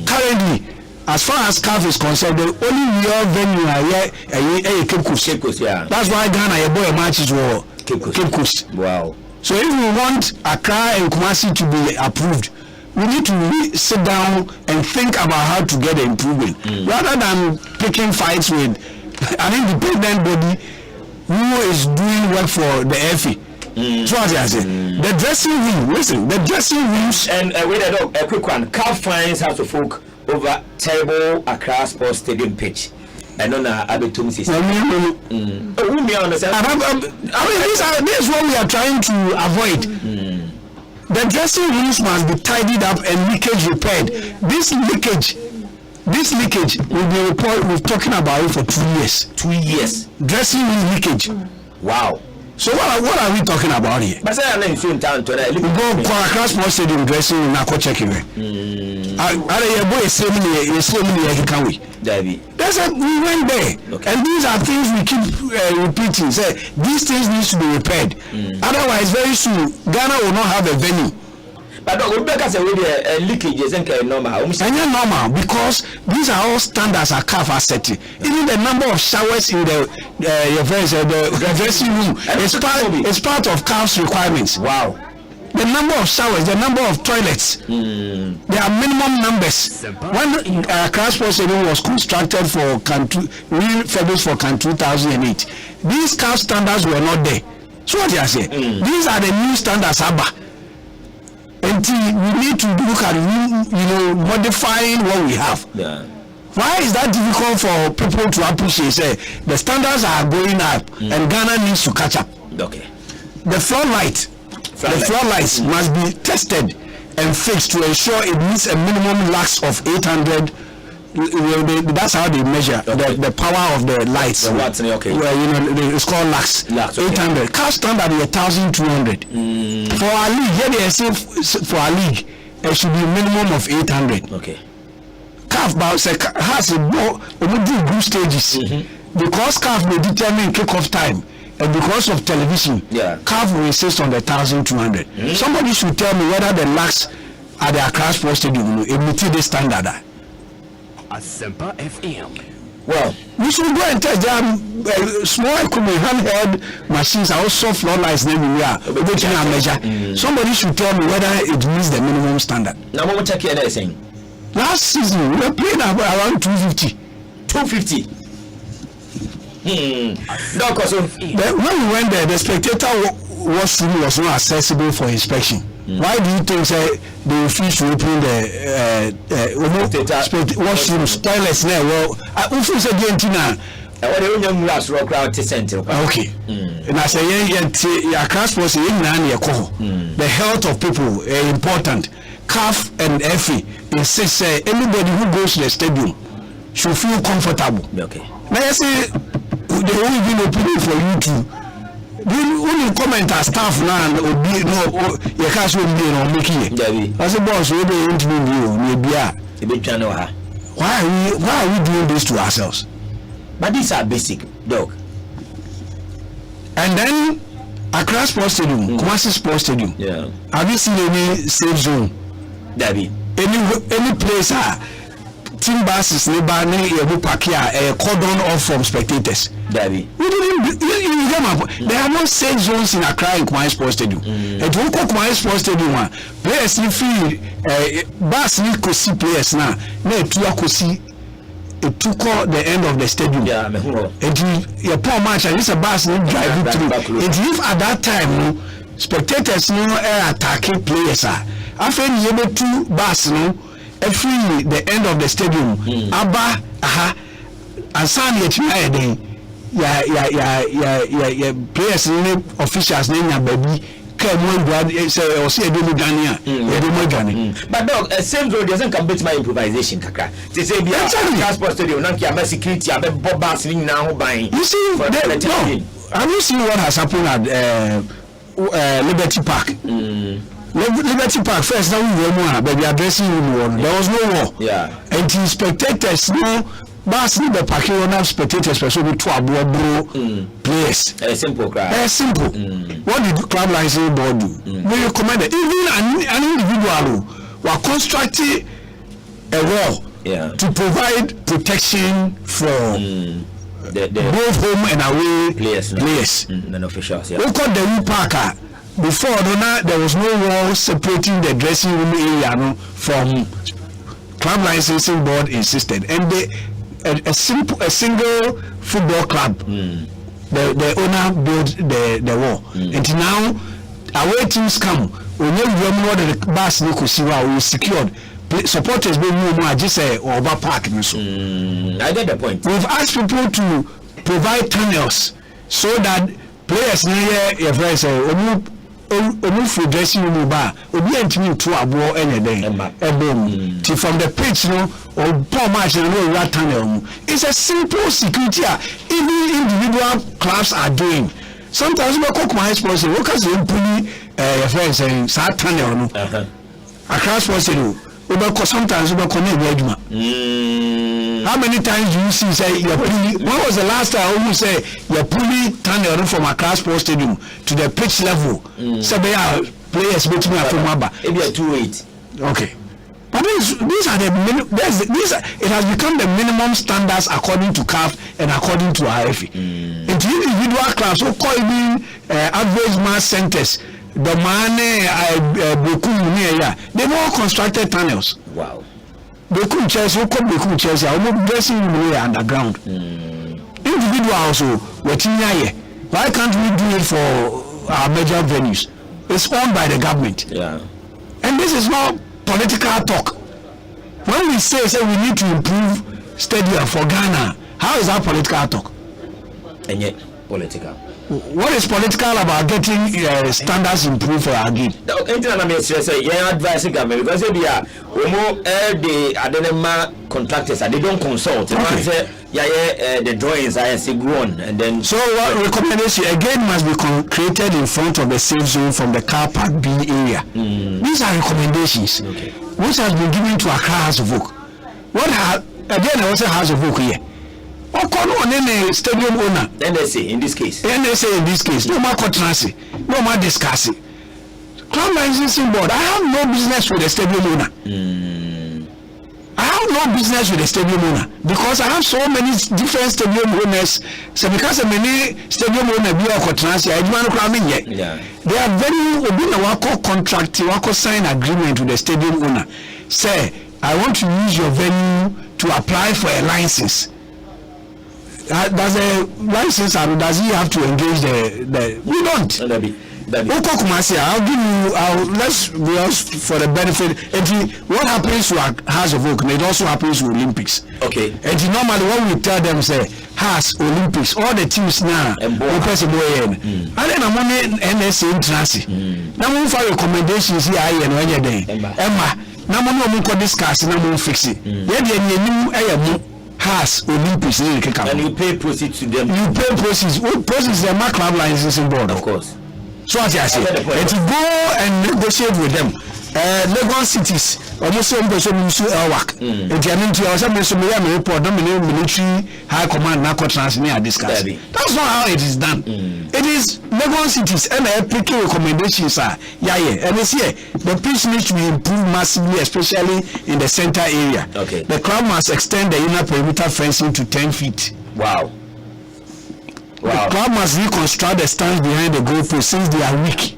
Currently, as far as CAF is concerned, the only real venue here is Cape Coast. That's why Ghana your matches were Cape Coast. Wow. So if we want Accra and Kumasi to be approved, we need to sit down and think about how to get the improvement, rather than picking fights with an independent body who is doing work for the FA. So as I say, the dressing room, listen, the dressing rooms. And wait a quick one. CAF fines House of Folk over terrible Accra Sports Stadium pitch. I don't know how to this is. This is what we are trying to avoid. The dressing rooms must be tidied up and leakage repaired. This leakage will be reported. We're talking about it for 2 years. 2 years. Dressing room leakage. Wow. So what are we talking about here? But say I'm in town today. We go Accra Sports Stadium dressing room now check it. That's it. We went there, and these are things we keep repeating. Say these things need to be repaired. Otherwise, very soon Ghana will not have a venue. But Rebecca said leakage isn't normal. And you're normal because these are all standards are CAF are setting. Even the number of showers in the dressing room is part of CAF's requirements. Wow. The number of showers, the number of toilets, there are minimum numbers. When Accra Sports Stadium was constructed for refurbished for 2008, these CAF standards were not there. So what you say? These are the new standards, Abba. Until we need to look at modifying what we have. Yeah. Why is that difficult for people to appreciate? Say the standards are going up and Ghana needs to catch up. Okay. The floodlights must be tested and fixed to ensure it meets a minimum lux of 800. That's how they measure the power of the lights. It's called lux. 800. CAF standard is 1,200. For our league, for our league, it should be a minimum of 800. Okay. CAF has a group stages because CAF may determine kickoff time. And because of television, CAF will insist on the 1,200. Somebody should tell me whether the lux at the Accra Sports Stadium will meet the standard. Asempa FM. Well, we should go and test them. Small equipment, handheld machines, are also floodlights. Measure. Somebody should tell me whether it meets the minimum standard. Now, what check here saying? Last season, we were playing around 250. 250. No, when we went there, the spectator washroom was not accessible for inspection. Why do you think they refuse to open the washrooms, toilets there? Well, I also said okay. And I say the health of people is important. CAF and FA insist anybody who goes to the stadium should feel comfortable. Okay. Now I say they won't even open it for you to. Only comment as staff now and you can't show me on making it. I said, boss, we don't interview maybe. Why are we doing this to ourselves? But these are basic, dog. And then Accra Sports Stadium, Kumasi Sports Stadium. Yeah. Have you seen any safe zone? Debbie. Any place team buses nearby near Pakia cordon off from spectators. Daddy. We didn't. You get my point. There are no safe zones in Accra in Kwai Sports Stadium. And to go Kwai Sports Stadium, players need feel bus need to see players now. No, to see. It took the end of the stadium. Yeah, and you poor match and it's a bus no drive through. And if at that time spectators no attacking players after you able to bus no every the end of the stadium aba and san yet ya players no officials no baby but dog, same road doesn't come back to my improvisation. Kaka, they say, be a transport stadium, Nanki, security, I bet Bob Bassing now buying. You see, have you seen what has happened at Liberty Park? Liberty Park first, now we were more, but we are dressing room. There was no war. Yeah, and the spectators, no. Bas ni be parking on have spectators for so be to abo players. Simple cry. Simple. What did the club licensing board do? They recommended even an individual who constructing a wall to provide protection for the both home and away players. And officials. Yeah. We called the parker before there was no wall separating the dressing room area from club licensing board insisted, and they. A single football club. The owner built the wall. And now away teams come. When you remember the bus we secured. Supporters be more just say over park. I get the point. We've asked people to provide tunnels so that players near your friends say free dressing room bar obi antimi to abo anything ebom from the pitch no or poor match no rat tunnel. It's a simple security even individual clubs are doing. Sometimes we cook my sports workers in puli your friends saying sa tunnel no across sports no sometimes we connect with how many times do you see say your pulling? When was the last time you say your pulling tunnel from Accra Sports Stadium to the pitch level? So they are players between from Maba. Maybe a 2-8. Okay, but these are the it has become the minimum standards according to CAF and according to RFE. Into individual clubs who call even average mass centers. The man they've all constructed tunnels. Wow. They couldn't chase, almost dressing room underground. Individual also, why can't we do it for our major venues? It's owned by the government. Yeah. And this is not political talk. When we say we need to improve stadium for Ghana, how is that political talk? And yet, political. What is political about getting standards improved for our game? Yeah, advice government because they are the contractors and they don't consult. Okay. The drawings are grown and then. So what recommendation again must be created in front of the safe zone from the car park B area. These are recommendations which has been given to Accra House of Oak. What again? I also House of Oak here. Stadium owner. NSA in this case. No more controversy. No more discussing. Club licensing board. I have no business with the stadium owner. I have no business with the stadium owner because I have so many different stadium owners. So because many stadium owners be a controversy, I don't know yet. They are very open contract. Wako sign agreement with the stadium owner. Say, I want to use your venue to apply for a license. Does a license or does he have to engage the we don't. I'll give you let's be honest for the benefit. What happens to House of Oak, it also happens to Olympics. Okay. And normally when we tell them say House Olympics, all the teams now and then I'm on NSA entrance. Now we for recommendations here and when you're there. Emma, now we discuss and we fix it. Yeah, has Olympics and you pay proceeds to them. You pay proceeds. What proceeds the club licensing board, of course. So what I say, and to go and negotiate with them. Lagos cities almost same person who so elwak and you are some report military high command narco transnear discuss. That's not how it is done. It is Lagos cities and applicable recommendations are and this year the pitch needs to be improved massively, especially in the center area. The club must extend the inner perimeter fencing to 10 feet. Wow. The club must reconstruct the stands behind the goalpost since they are weak.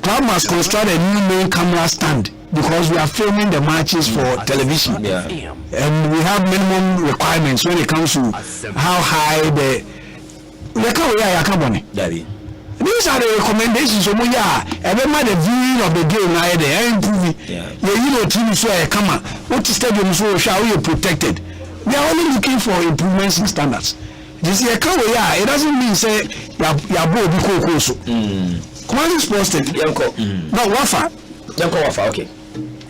Club must construct a new main camera stand because we are filming the matches for television. And we have minimum requirements when it comes to how high the these are the recommendations. So every man the viewing of the game now they improve it. You know team so come on. What stadium so shall we protected? We are only looking for improvements in standards. This year it doesn't mean say ya bo bi ko so. Commanding Sports Stadium. No, Wafa. Okay.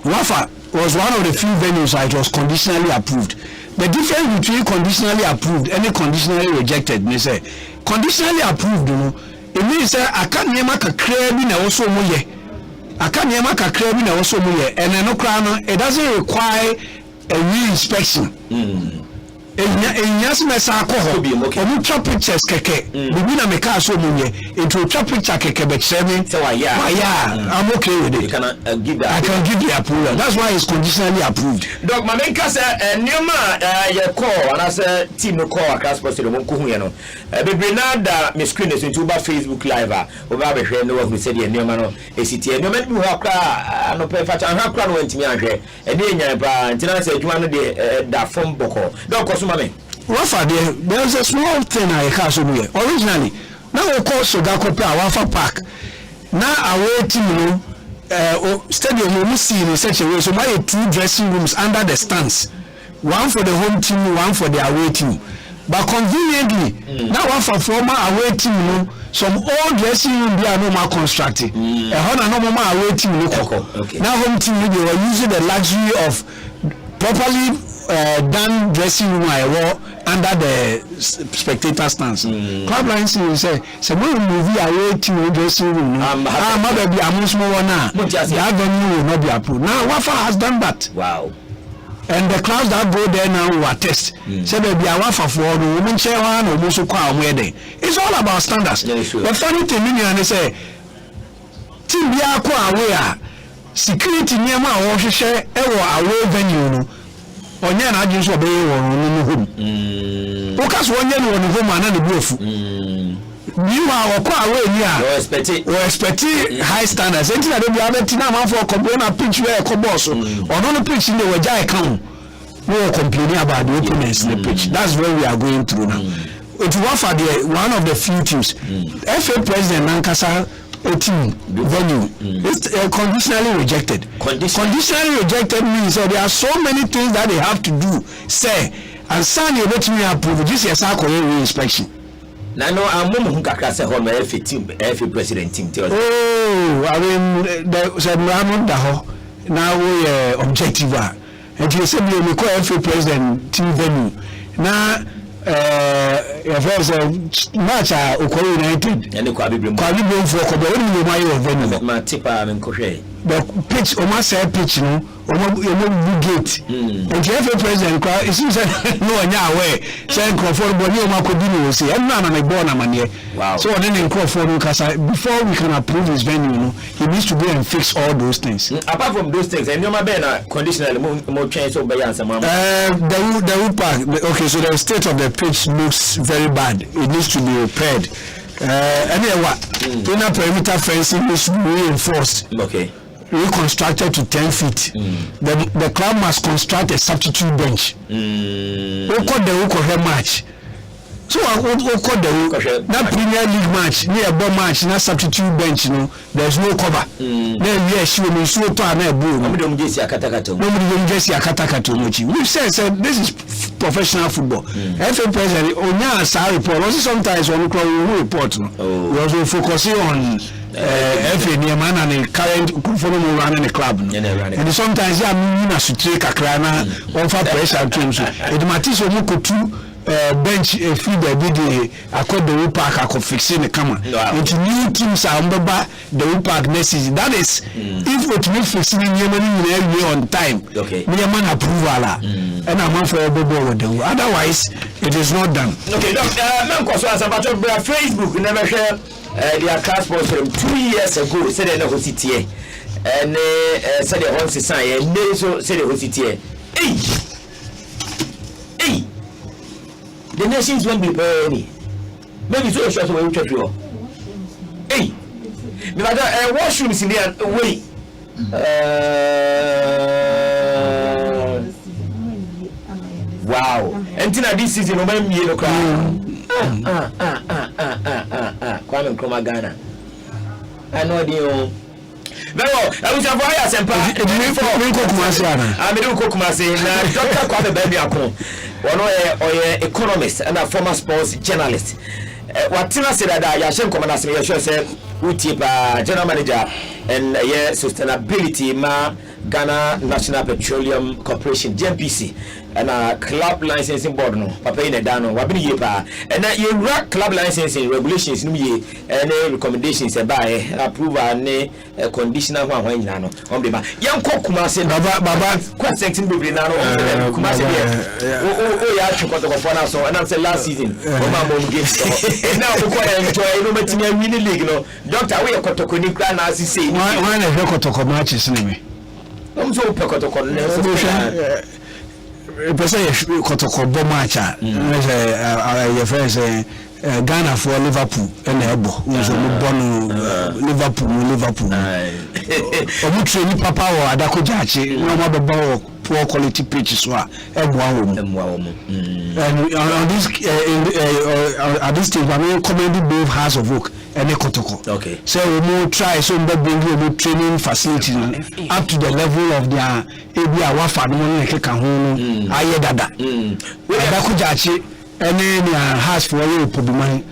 Wafa was one of the few venues that was conditionally approved. The difference between conditionally approved and conditionally rejected, they say conditionally approved, it means that I can't name a crabby na also moye. I can't name a crabby na also moye, and no crown, it doesn't require a re-inspection. Trap pictures keke. Bibina meka so munye. Into trap picture keke but seven. I'm okay with it. I can give the approval. That's why it's conditionally approved. Dog Mamenka say Nioma ye call and I say team no call across post no ko hu ye no. Bebrina da me screen is into Facebook live over be hwe no who said ye Nioma no esiti Nioma bi ho akra no pe fa chan akra no wantimi ahwe. E dey nyan pa ntina say adwuma no de da form boko. Dog Wafa there's a small thing I can't show you. Originally, now we call Sogakope Wafa Park. Now away team stadium we see in such a way. So my 2 dressing rooms under the stands. One for the home team, one for the away team. But conveniently, now one for former away team, some old dressing room they are no more constructed. No more away team. Now home team they were using the luxury of properly done dressing room under the spectator stands. Club lines will say, "So we movie away to dressing room. Mother be a small one now. That venue will not be approved." Now Wafa has done that. Wow. And the clubs that go there now will attest. Say there be a Wafa for the women chair one or most there. It's all about standards. The funny thing is say, team be away security near my share away venue. Onye na ajin so be won home. Focus onye no won home ana ne buofu. You are away here. We expect high standards. Enti na dey be na man for complain na pitch where ko boss. Ono no pitch in the wajai kan. We are complaining about the openness in the pitch. That's where we are going through now. It was one of the few teams. FA president Nankasa team venue it's conditionally rejected. Conditionally rejected means that there are so many things that they have to do, say, and sign you let me approve this is our re-inspection. Now, no, I'm who can say home FA president team. Oh, I mean, now we objective. And you said we call FA president team venue. Now, if a match Okoro United and the Kwabi for Kobe, the pitch almost said pitch, no, gate. And the president, it seems that no one away saying comfortable near Macodino will say, I'm not a born man. Wow. So then in Crawford, before we can approve his venue, he needs to go and fix all those things. Apart from those things, and you're my banner conditional more change over the wood park. Okay, so the state of the pitch looks very bad. It needs to be repaired. Anyway, inner perimeter fencing needs to be reinforced. Okay. Reconstructed to 10 feet. The club must construct a substitute bench. The match. So that Premier League match, near a ball match, not substitute bench, there's no cover. Then yes, you will so to a bull. Nobody will just see a katakato. We said this is professional football. FA president, Onya report. Also sometimes when we report, we also focusing on FA Nieman and the current following running the club. And sometimes they are meaning to take a crana over pressure teams. It matters when you could bench feed the akọ the park akọ fixing the camera into new teams are mbaba the park next season. That is if what we fixing in Yemen on time. Okay. Yemen approval and I'm for with them. Otherwise it is not done. Okay, Facebook never share their class for 2 years ago said they never sit here and said they want to sign and they so said they will sit here. Hey, the nations won't be paying. Maybe so short away with you. Hey, but washrooms in there way. Wow, and this season, no man, you know, Kwame Nkrumah Ghana. I know the. No, I was a boy Asempa. I'm a Kumasi. Dr. Kwame Bebiako, one economist and a former sports journalist. What Tina said that Yashem Commander Yashem said, Utipa, general manager, and sustainability, Ghana National Petroleum Corporation, GNPC, and a club licensing board, no, Papa in a Dano, Wabini Yepa, and that you rock club licensing regulations, and recommendations by approve and conditional one when Nano, on the young Kumasi, Baba, quite sexing Bubinano, Kumasi, oh, yeah, Chocoto, so and that's the last season, Mama gives. And now, we enjoy no matter really league, no, Doctor, we are Kotokoni, as he said, why a Kotoko matches in me. I'm so Pekotoko. Person Kotoko Bomacha, your friends Ghana for Liverpool and Ebo, who's Liverpool. Omu training papa or Adako Jachi, no more poor quality pitches were and on this at this stage, I mean, commended both House of Work and Ekotoko. Okay. So we will try some bring you training facilities up to the level of their ABA Wafa no Kekahunu Ayedada. Adako Jachi and then has for you Pobimani.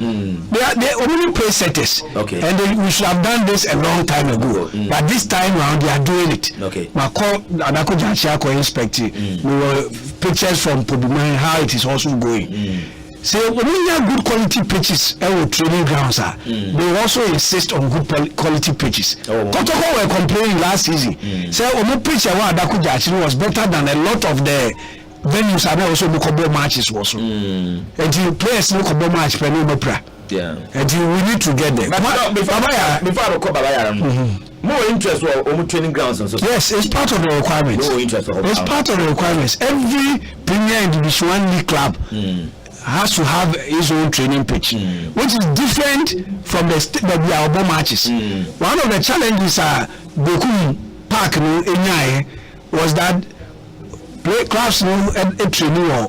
They only play setters. Okay. And we should have done this a long time ago. But this time around they are doing it. Okay. Mako Adako Jachi inspecting. We were pictures from Pobimani how it is also going. So when we have good quality pitches and training grounds they also insist on good quality pitches. Kotoko were complaining last season. So Omo pitch Adako Jachi was better than a lot of the venues are also Mukobo matches also. And the players no Kobo match Penopra. Yeah. And we need to get there. Before I go Babaya, more interest or training grounds also. Yes, it's part of the requirements. More interest. It's part of the requirements. Every Premier and Division 1 league club has to have his own training pitch, which is different from the Obo matches. One of the challenges Bokum Park no Enyae was that play clubs no a training or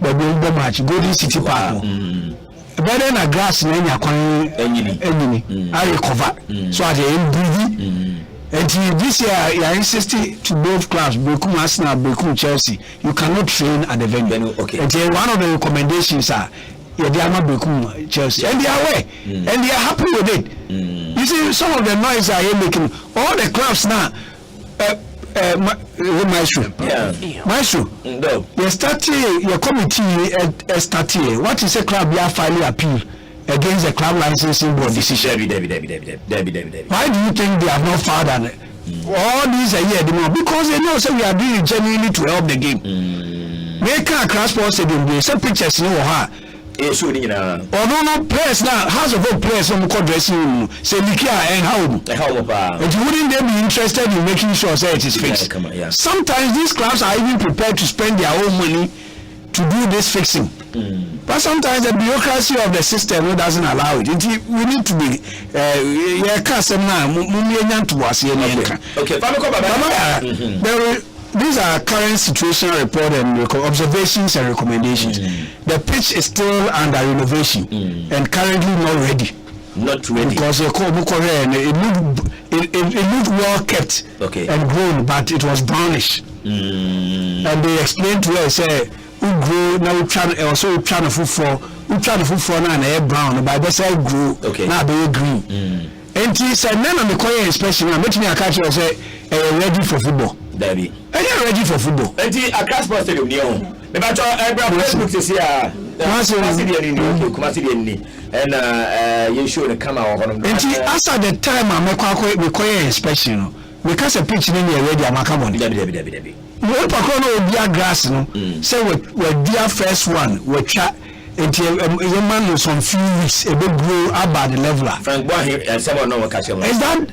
the Obo match Golden City Park. But then a grass in any I recover. So at the end, and this year I insisted to both clubs, Bekum Arsenal, Bekum Chelsea. You cannot train at the venue. Okay. And one of the recommendations are they are not Bekum Chelsea, and they are aware, and they are happy with it. You see, some of the noise are making all the clubs now. Maestro, no. You start your committee start here. What is a club you are filing appeal against the club licensing board decision? Why do you think they have not filed an all these a year anymore? Because they know we are doing it genuinely to help the game. They can't cross sports stadium. They send pictures in her. Although no players now, House of Work players from the dressing room, say Nikia and how and wouldn't they be interested in making sure that it is fixed? Sometimes these clubs are even prepared to spend their own money to do this fixing. But sometimes the bureaucracy of the system doesn't allow it. We need to be these are current situational report and observations and recommendations. The pitch is still under renovation and currently not ready. Not ready because it looked well kept and grown, but it was brownish. And they explained to us, say, grow now also trying to food for now and brown, but they say grow now they green. And he said, none of the choir inspection, I'm making a catch or say ready for football. Debbie. are ready for football. And a class stadium near the battle Facebook to see and you should come out on after the time I require inspection because a pitch in the ready Macabon. No Pacono dear grass, no. Say we're dear first one, we chat until a man was on few weeks, a big grow about the leveler. Frank Boy and someone no catch him. Is that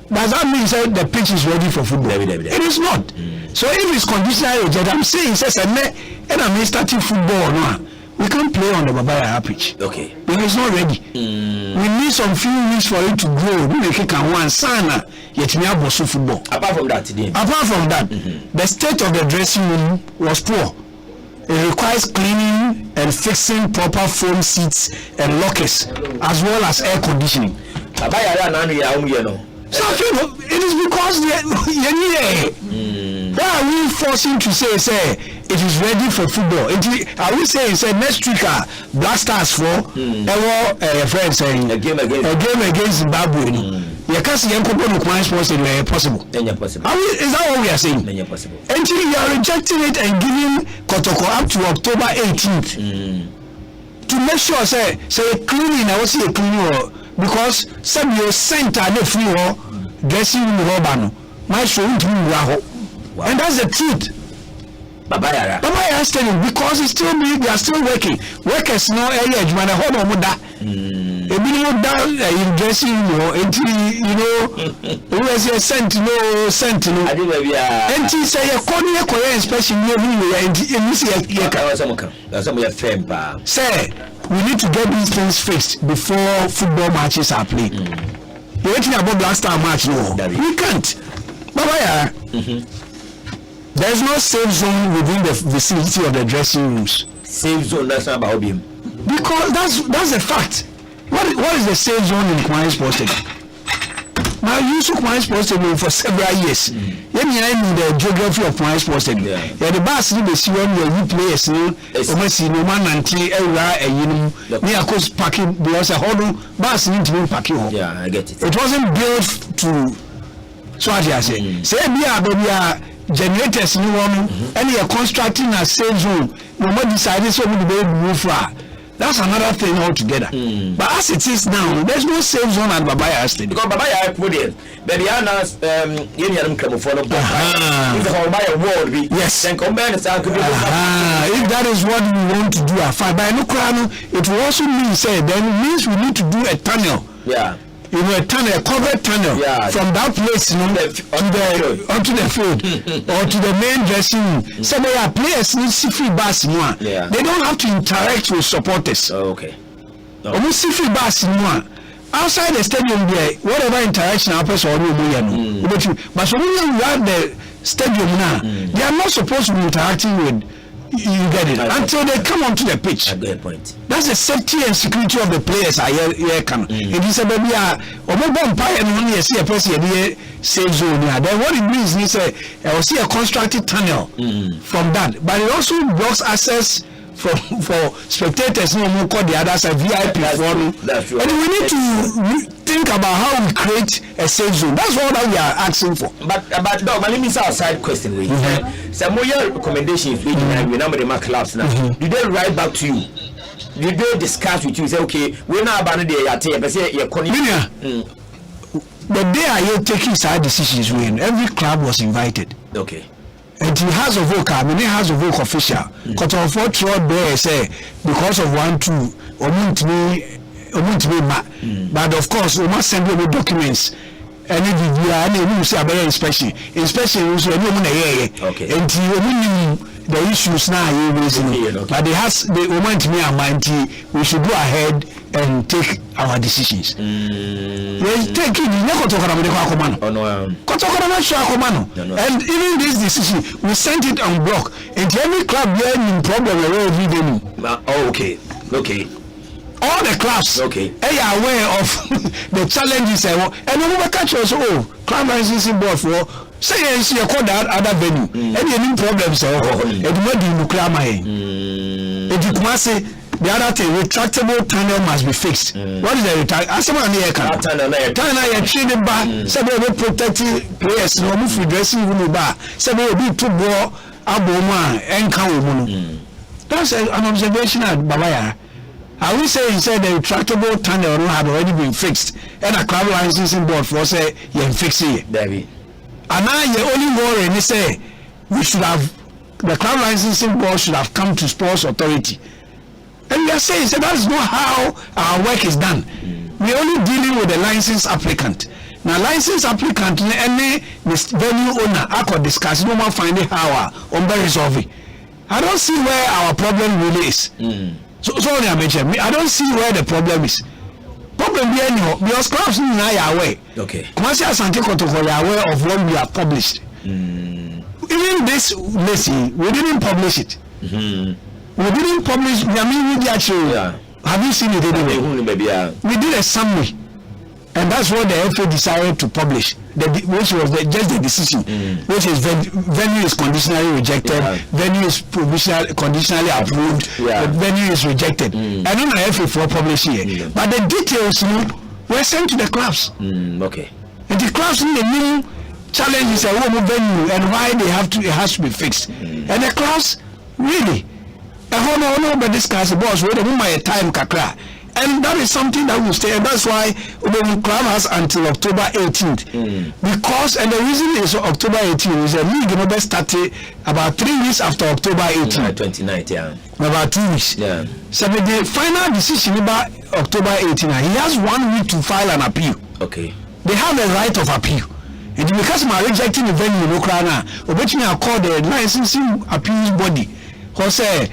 does that mean say the pitch is ready for football? It is not. So if it's conditional, I'm saying says and I'm starting football no. We can't play on the Babaya pitch. Okay. Because it's not ready. We need some few weeks for it to grow. We can one sana yet we have football. Apart from that, the state of the dressing room was poor. It requires cleaning and fixing proper foam seats and lockers as well as air conditioning. So it is because why are we forcing to say it is ready for football? Are we saying next week Black Stars for friends saying a game against Zimbabwe? You can't see any sports in possible. Is that what we are saying? Until you are rejecting it and giving Kotoko up to October 18th to make sure say cleaning. I will see a cleaning because some you sent the free dressing room my show and that's the truth. Babaya Stadium because it's still me, they are still working. Workers no age when a home muda. A minimum down in dressing who was a sentinel. And he say a corner Korean special say we need to get these things fixed before football matches are played. You're waiting about Black Star match no. We can't. Babaya. There's no safe zone within the vicinity of the dressing rooms. Safe zone, that's not about him. Because that's a fact. What is the safe zone in Kwai Sports Stadium? Now you use Kwai Sports Stadium for several years. You know the geography of Kwai Sports Stadium. Yeah, the bus in the CM where you players almost no man until me of course parking because a whole bus need to be parking. Yeah, I get it. It wasn't built to so what I say. Say baby generators no one and you are constructing a safe zone. No more decided so we will move far. That's another thing altogether. But as it is now, there's no safe zone at Babaya Stadium. Because Babaya put it, but the others, come for the yes. Then combine it. If that is what we want to do, it will also mean then it means we need to do a tunnel. Yeah. A tunnel, a covered tunnel from that place onto the field or to the main dressing room. So they are players need free bus. They don't have to interact with supporters. Okay. Almost free bus. Outside the stadium there, whatever interaction happens or but when you have the stadium now, they are not supposed to be interacting with. You get it until they come onto the pitch. Good point. That's the safety and security of the players. It is a baby. And only see a person safe zone. Then what it means is I will see a constructed tunnel from that, but it also blocks access for spectators. No more call the others a VIP forum. And we need to think about how we create a safe zone. That's all that we are asking for. But dog, let me say a side question. Some more recommendations we number the clubs now. Do they write back to you? Do they discuss with you? Say okay, we're not abandoning the the day I taking side decisions when every club was invited. Okay. And he has a vocal, he has a vocal official. Because of what there say because of 1-2, but of course we must send you documents. And if you say about inspection also okay. And the issues now but they has the moment me and mind we should go ahead and take our decisions. Take it, and even this decision we sent it on block and every club here in problem okay. All the clubs they are aware of the challenges and we will catch us club licensing board for say you call that other venue any problems and what do you claim it you say The other thing, retractable tunnel must be fixed. What is the retractable tunnel? Tunnel you treat it back. Somebody protecting players. No move for dressing room bar. Somebody be too bro aboma and come. That's an observation at Babaya. I will say he said the retractable tunnel had already been fixed, and a club licensing board for say you fix it. David. And now you only worry and say we should have the club licensing board should have come to sports authority. And we are saying so that's not how our work is done. We're only dealing with the license applicant. Now license applicant any venue owner I could discuss no one find it how on resolve it. I don't see where our problem really is. So I mentioned I don't see where the problem is. Problem be anyhow because clubs now are aware. Okay. Kumasi Asante Kotoko are aware of what we have published. Even this Messi, we didn't publish it. We didn't publish. I mean, we actually. Have you seen it anyway? We did a summary, and that's what the FA decided to publish. Which was just the decision, which is venue is conditionally rejected, venue is conditionally approved, venue is rejected. I don't know if we publish here, but the details were sent to the clubs. Okay. And the clubs need a new challenge is a woman venue and why they have to it has to be fixed. And the clubs really but discuss the boss with a time kakra. And that is something that will stay, and that's why the club has until October 18th. Because, and the reason is October 18th is a league number started about 3 weeks after October 18th. 29th, yeah. About 2 weeks. Yeah. So the final decision about October 18th, he has 1 week to file an appeal. Okay. They have the right of appeal. And because I'm rejecting the venue in Ukraine, I call the licensing appeals body who say,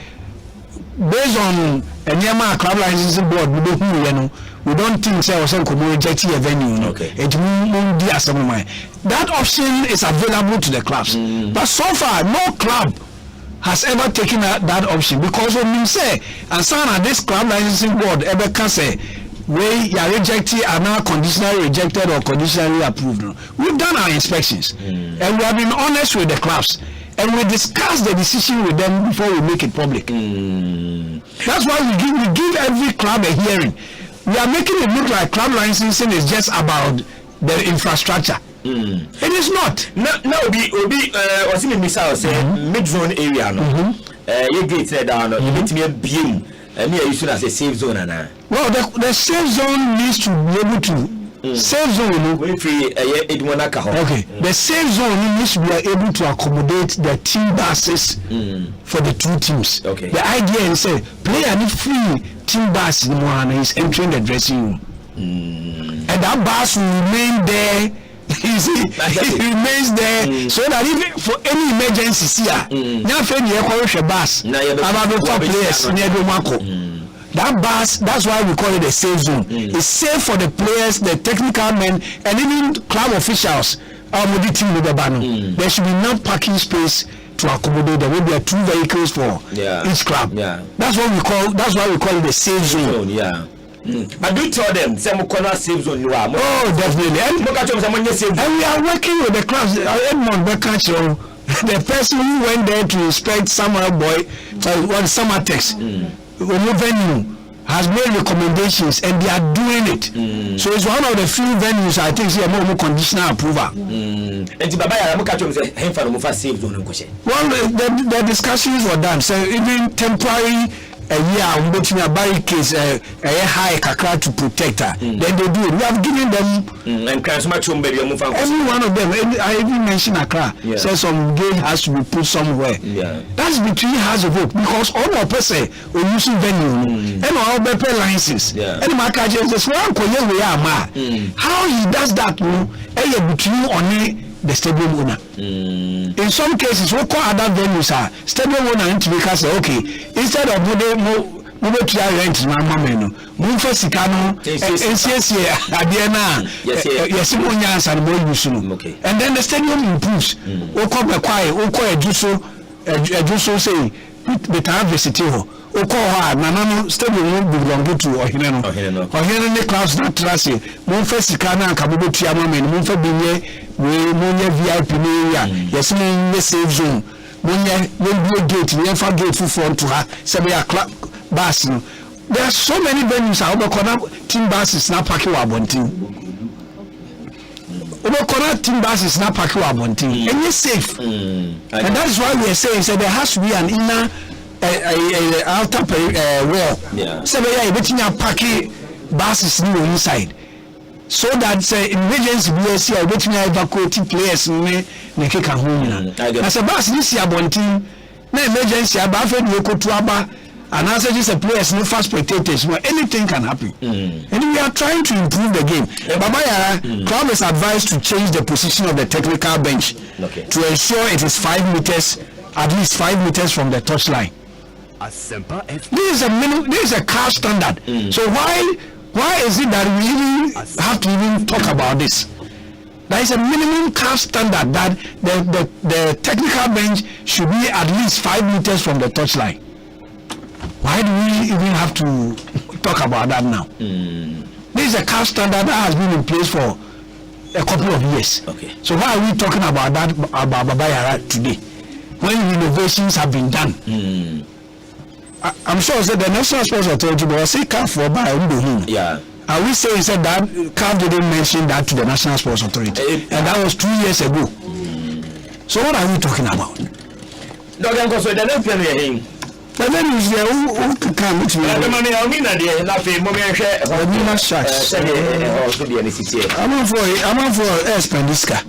based on a Nyama club licensing board, we don't think so rejecting a venue. Okay. That option is available to the clubs. But so far, no club has ever taken that option because when you say, and some of this club licensing board ever can say, we are rejected are now conditionally rejected or conditionally approved. We've done our inspections and we have been honest with the clubs. And we discuss the decision with them before we make it public. That's why we give every club a hearing. We are making it look like club licensing is just about the infrastructure. It is not. Now will be what's in the missile say mid-zone area no. You get there down you need to be a beam and here you should as a safe zone and well the safe zone needs to be able to safe zone okay. The safe zone needs to be able to accommodate the team buses for the two teams. Okay. The idea is player need free team bus in one is entering the dressing room. And that bus will remain there. You see, it remains there so that even for any emergency here, now friend you call bus about players near the Marco. That bus, that's why we call it a safe zone. It's safe for the players, the technical men, and even club officials. There should be enough parking space to accommodate. There will be 2 vehicles for each club. That's what we call. That's why we call it a safe zone. I do tell them some corner safe zone you are. Oh, definitely. And we are working with the clubs. Edmond Bekacho, the person who went there to inspect Summer Boy, Summer Tex. Venue has made recommendations and they are doing it. So it's one of the few venues I think see more conditional approval. Well, the discussions were done. So even temporary a year between a barricades a high kakra to protect her. Then they do it. We have given them every one of them. I even mentioned Accra. Says some gate has to be put somewhere. That's between has a vote because all of us say we using venue and all better licenses. And my catch is this one how he does that between only the stadium owner. In some cases, we call other venues stadium owner into because okay, instead of move to rent na move for sikano adiana yes and more use and then the stadium improves. We call the choir, we call a juso say the time visit ho Nano stadium will belong to Ohineno. Ohineno class not trust you. Monfa Sikana and Kabubu Tiama, Monfa Binye, Munya VIP area, yes, in the safe zone. Munya will be a gate, never gate for front to her, Sabia club bus. there are so many venues out there. Team buses now parking Wabontin. Over team buses now parking Wabontin. And you're safe. And that's why we are saying so there has to be an inner outer wall. Yeah. So we are betting a parking buses new inside. So that emergency BSC are betting evacuating players in the kick and home. As a bus this year Bontin, no emergency about Yoko Tuaba. And as just a players, no fast spectators, where anything can happen. And we are trying to improve the game. Babaya, club is advised to change the position of the technical bench to ensure it is 5 meters, at least 5 meters from the touchline. Asempa FM. This is a car standard. So why is it that we even have to even talk about this? There is a minimum car standard that the technical bench should be at least 5 meters from the touchline. Why do we even have to talk about that now? This is a car standard that has been in place for a couple of years. Okay. So why are we talking about that about Babayara today, when renovations have been done? I'm sure that the National Sports Authority will say CAF for by Umbuhin. Yeah. Are we saying that CAF didn't mention that to the National Sports Authority, and that was 2 years ago? So what are we talking about? But then is there who can come to me? I'm for Spendiska.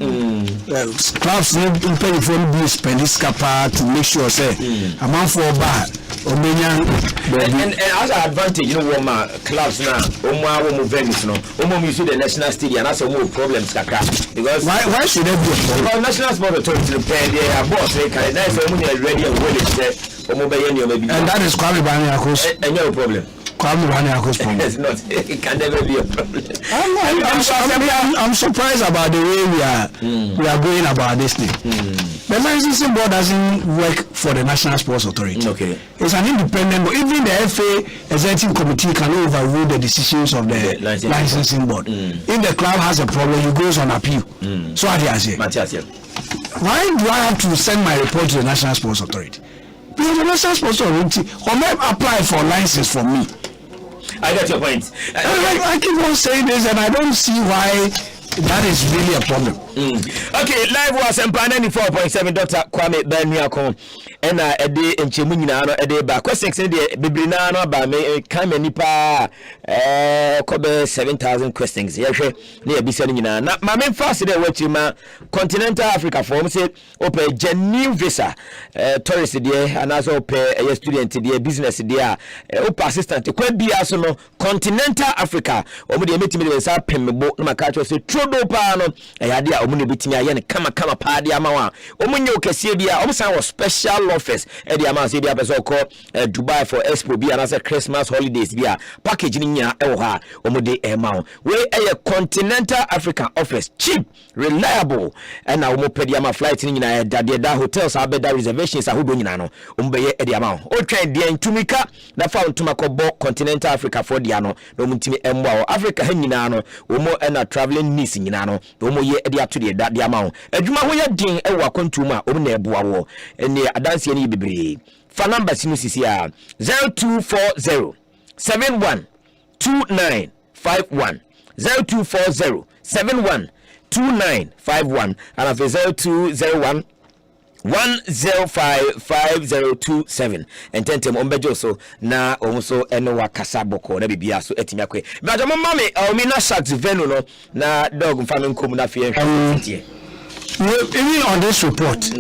Clubs need to pay for the Spendiska part to make sure say I'm for bar. And as an advantage, you know, what clubs now, venues, the national stadium, and that's a more problems. Because why should there be a problem? Because National Sports Authority repair their boss, they can ready and willing. And that is Kwame Baniako's no problem. Kwame Baniako's problem. It's not. It can never be a problem. I'm surprised about the way we are going about this thing. The licensing board doesn't work for the National Sports Authority. Okay. It's an independent board. Even the FA executive committee can overrule the decisions of the licensing board. If the club has a problem, it goes on appeal. So what do I say? Why do I have to send my report to the National Sports Authority? Because the National Sports Authority apply for license for me. I get your point. I keep on saying this, and I don't see why that is really a problem. Okay, live was Asempa 94.7 Dr. Kwame Baniako. And a day in Chimunano, a day back. Questions in the Bibrinano by me, come and nipa, cover 7,000 questions. Yes, near Bissanina. Now, my main fast today, what you ma Continental Africa form say, open genuine visa, tourist there, and also pay a student there, business there, open assistant, could be also no Continental Africa, or the meeting with a pembo, no macacho, say, Trodo Pano, a idea of money between a kama party amawa, Omunyo Cassidia, almost our special office at the amount of Dubai for Expo be another Christmas holidays be a packaging ya oha omode amount where a Continental African office cheap, reliable, and now mopediama flights in da hotels abeda reservations are no umbeye at the amount. O train the Tumika that found Tumako Continental Africa for Diano, no mutimi emwa Africa henino, umo and a traveling niece in Yano, umo ye edia to the amount. A Juma hoya ding ewa kontuma umne buawo and the dance any bibi. For number sinusia 0240 71 2951 0240 71 2951 and of 0201 1055027 and tentem ombejo so na also eno wakasa boko na bibia so etimiakwe but mama me o mi na sharks venu no na dog mfano nkom na fie even on this report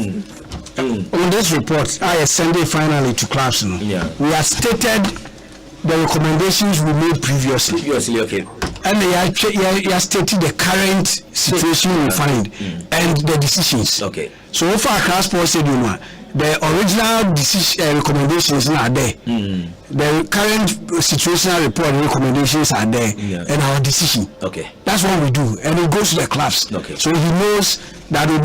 on this report I send it finally to class no? We have stated the recommendations we made previously okay, and they are stated the current situation we find and the decisions. Okay. So far, class Paul said, the original decision recommendations are there. The current situational report recommendations are there, and our decision. Okay. That's what we do, and it goes to the clubs. Okay. So he knows that we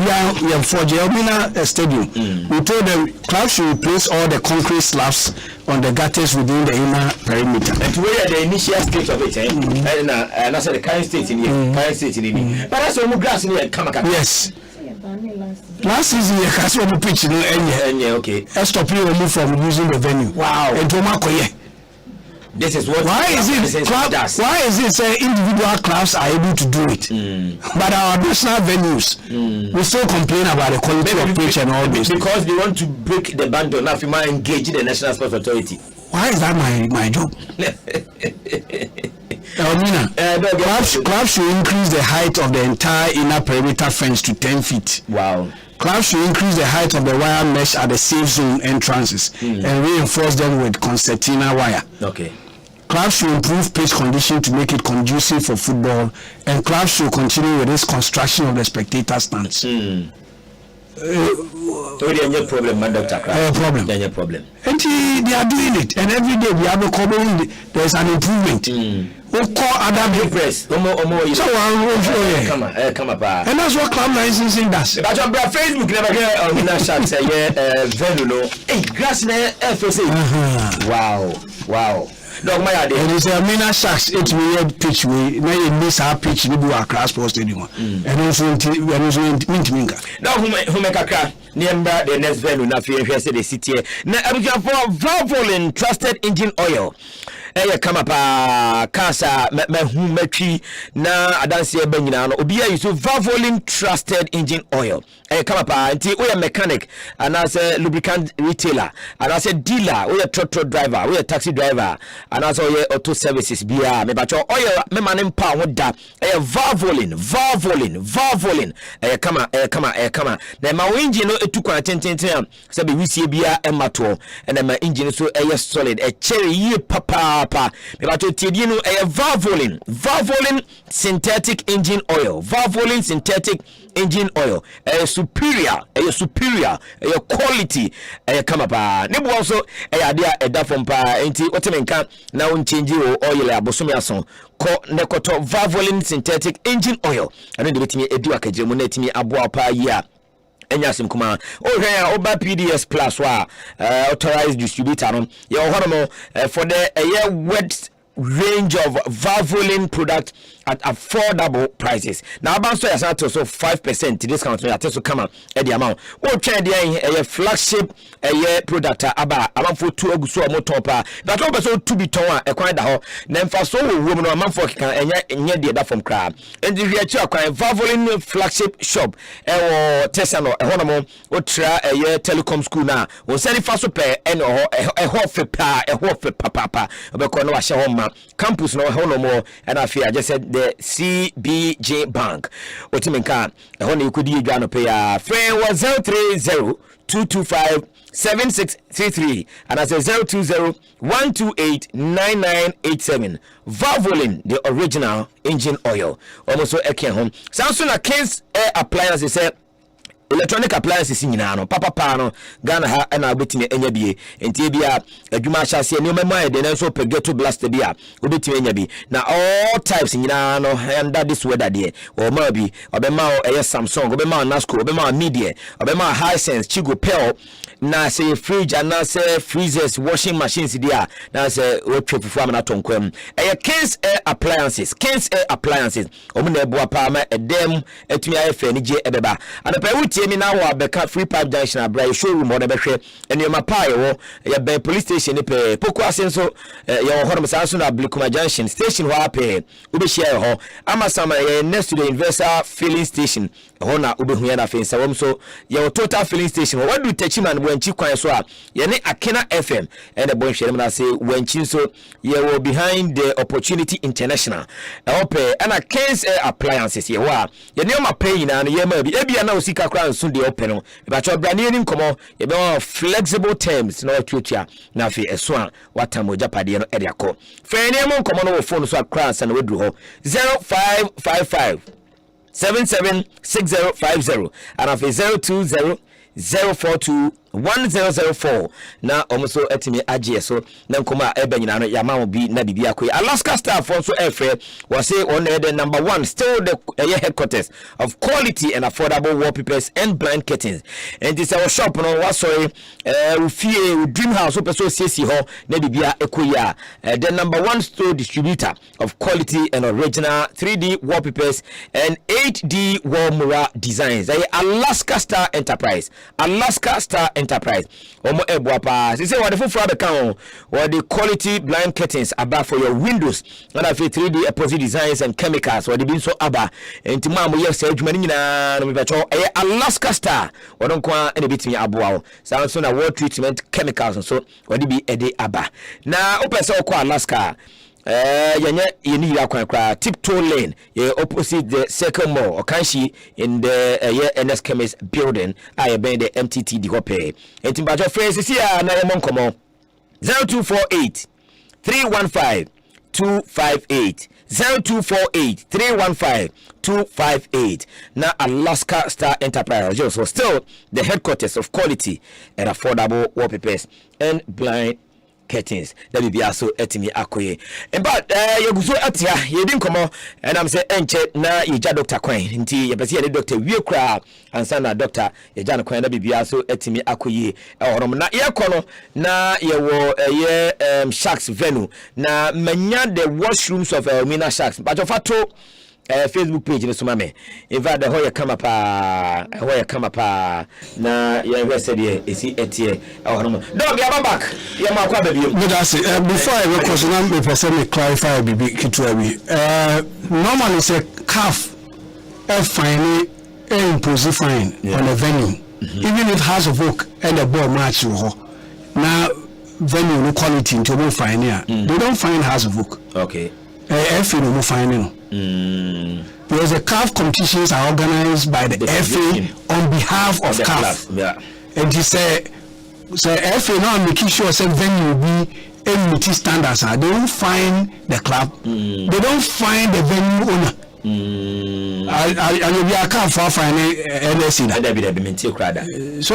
are for Jelmina Stadium. We told the clubs should replace all the concrete slabs on the gutters within the inner perimeter. And where the initial state of it, and I said the current state in here, but that's all grass in here. Yes. Last season, you can see the pitch, okay. Stop you from using the venue. Wow. And Tomakoye. This is what. Why is it individual clubs are able to do it, but our national venues we still complain about the quality of pitch and all this because they want to break the band on if you might engage the National Sports Authority. Why is that my job? Clubs should increase the height of the entire inner perimeter fence to 10 feet. Wow. Clubs should increase the height of the wire mesh at the safe zone entrances and reinforce them with concertina wire. Okay. Clubs should improve pitch condition to make it conducive for football, and clubs should continue with this construction of the spectator stands. Problem, Dr. Problem. And they are doing it, and every day we have a comment. There's an improvement. We'll call other press. Come on. And that's what club licensing does. But on Facebook, never get on national venue. Hey, grass FSA. Wow. No, my idea. And it's a Mina Sharks 8 pitch. We may miss our pitch. We do our class post anymore. And also in Minka. Now, who make a crack? Niamba, the next venue, na fear, the city. Now, I'm for Valvoline Trusted Engine Oil. Come up, Casa, Metri, na Adansia Benina, Obia is Valvoline Trusted Engine Oil. Come up, until we are mechanic, and as a lubricant retailer, and as a dealer, we are truck driver, we are taxi driver, and as a auto services. Bia, me but your oil, me man in power, that Valvoline. Come on. Then my engine, it took on 10 sabi we see bia emato, and then my engine so solid, a cherry papa. Me but your TDino, Valvoline synthetic engine oil, Valvoline synthetic engine oil, superior, quality, come up. Nebu also a idea a da from pa enti otemenka na unchange oil abosome ason ko nekoto Valvoline synthetic engine oil and the betimi edu akajemu na etimi aboa pa yia enyasim kuma ohwe oba PDS plus wa authorized distributor no ye hono for the wet range of Valvoline product at affordable prices. Now about so as to so 5% discount to come out at the amount. What try a flagship product about for 2 aguso motopa that also to be towa a quite the then for so woman or man for can and yet from crab and the reaction Valvoline flagship shop or Tesano a honomo or try a year telecom school now was sending fast pay and a hope papa because no home campus no honomo and I fear I just said the CBJ Bank. Otimenka, honey, could you gonna pay a friend was 030-225-7633 and I say 020-128-9987. Valvoline, the original engine oil. Almost so home. Samsung Kings Air Appliances said electronic appliances nyina no papa no Ghana ha na obetime enya bie enti bia adwuma hyase ne omema de na so pegeto blast bia obetime enya bi na all types nyina no under this weather there o ma bi obema o Samsung obema Nasco obema Media obema Hisense Chigo Pearl na say fridge and na say freezers washing machines there na say we twefufu am na tonkwam Kings Air Appliances omuna ebo pa ma edem etumi ayefe ni je ebeba and pe wuti mi na wa beka free pipe junction abra showroom o na behwe ene ma pa ye be police station ni pe poku asenso ye ho no sanso na Blikuma junction station ho ape ube share ho amasama ye next to the Universal filling station ho na ube hu ya na fensa wom so ye total filling station ho wadu tachiman wanchi kwan so a ye ne Akena FM and the boy share na say wanchi so ye wo behind the Opportunity International ope ana Kings Air Appliances ye wa ye ne ma pay na ye ma bi ebia na osika kra nso de open no ba cho brane ni nkomo ye be flexible terms na otuatua na afi eso a watamo japade no ede akọ fe ne mo nkomo no wo phone so akra san we duru ho 0555 776050 and afi 020-042-1004 na omuso etimi agye so na nkoma eba nyina no ya ma bi na bibia koi Alaska Star for so efe was say on the number 1 still the headquarters of quality and affordable wallpapers and blind curtains and this our shop no was sorry ufie dream house so person sisi ho na bibia ekoya the number 1 store distributor of quality and original 3D wallpapers and 8D wall mural designs Alaska Star Enterprise Enterprise. Omo Ebuapa. They say what the full account or the quality blind curtains about for your windows. And I feel 3D opposite designs and chemicals or the bin so aba. And Timamu yes, Manina Alaska Star. Or don't qua any bit me abuao. Sounds on a water treatment chemicals and so what the be a day aba. Now open so qua Alaska. You need a tiptoe lane, opposite the second mall, or Kanshi in the NS Chemist building. I been the MTT Digope. And in Bajo phrases here, Naramon Como 0248 315 258 0248 315 258. Now Alaska Star Enterprise, so still the headquarters of quality and affordable wallpapers and blind curtains that be also etimi akoye. But you go atia you didn't come and I'm say enche na yeja Dr. Kwan nti ye pese ye Dr. Wiekra ansa na Dr. yeja no Kwan that be also etimi akoye orom na ye kono na ye wo Sharks venue na manya the washrooms of Mina Sharks but of fato Facebook page ni sumame in fact the hoya kama pa na ya said here is etie dog ya back ya ma kwa baby but I say before I go question am person me clarify bibi kitwa bi normally say CAF fine impose fine on a venue even if House of Oak and the ball match ho na venue no quality into no fine here they don't find House of Oak okay FA no fine because the CAF competitions are organized by the FA on behalf of CAF. Yeah. And he said, so FA now making sure that venue will be meet standards. They don't find the club. They don't find the venue owner. I will be a CAF for finding NSC. So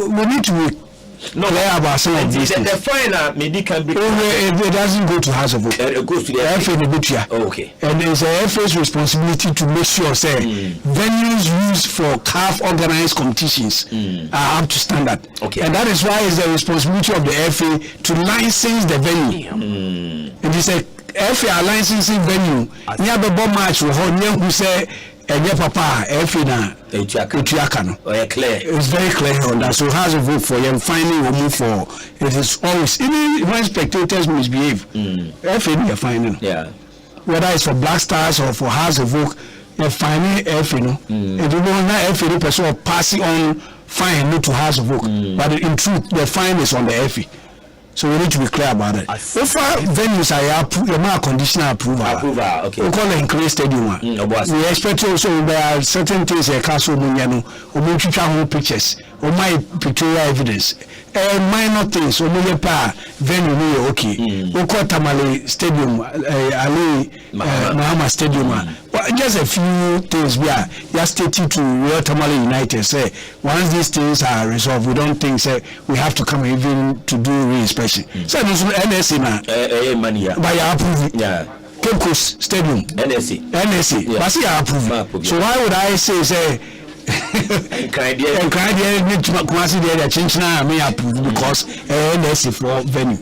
we need to no clear about some of these things. The final maybe can be it doesn't go to House of Oak. It goes to the FA okay. And it's a FA's responsibility to make sure say venues used for CAF organized competitions are up to standard. Okay. And that is why it's the responsibility of the FA to license the venue. And it's a FA licensing venue. Near the bomb match who say papa FA Etiakano. Clear. It's very clear on that. So House of Oak for them finding or move for it is always even when spectators misbehave. FA they are finding. Yeah. Whether it's for Black Stars or for House of Oak, they're finding FA no. And you know now FA the person passing on fine no to House of Oak. But in truth the fine is on the FA. So we need to be clear about it. So far, venues are conditional approval. Okay. We call it Increase Stadium. We expect also there are certain things like Castle Munyano, or pictures, or my pictorial evidence. Minor things, or venue, okay. We call Tamale Stadium, Ali Mahama Stadium. But just a few things we are stated to Royal Tamale United say once these things are resolved, we don't think say we have to come even to do re-inspection. So there's NSC now. Money. By approval. Yeah. Cape Coast Stadium. NSC. Yeah. But see approval. So why would I say and because NSC for venue.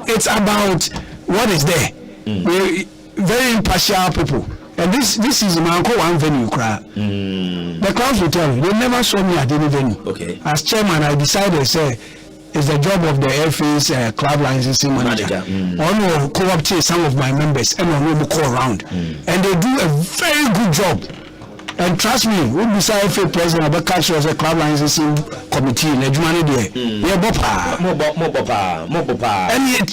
It's about what is there. We're very impartial people. And this is Manko one venue crowd. The clubs will tell you, they never saw me at any venue. Okay. As chairman, I decided say it's the job of the FA's club licensing manager. I will co-opt some of my members and I will call around. And they do a very good job. And trust me, we beside FA president about culture as a club licensing committee in the Germany there. Yeah, Bopa. And yet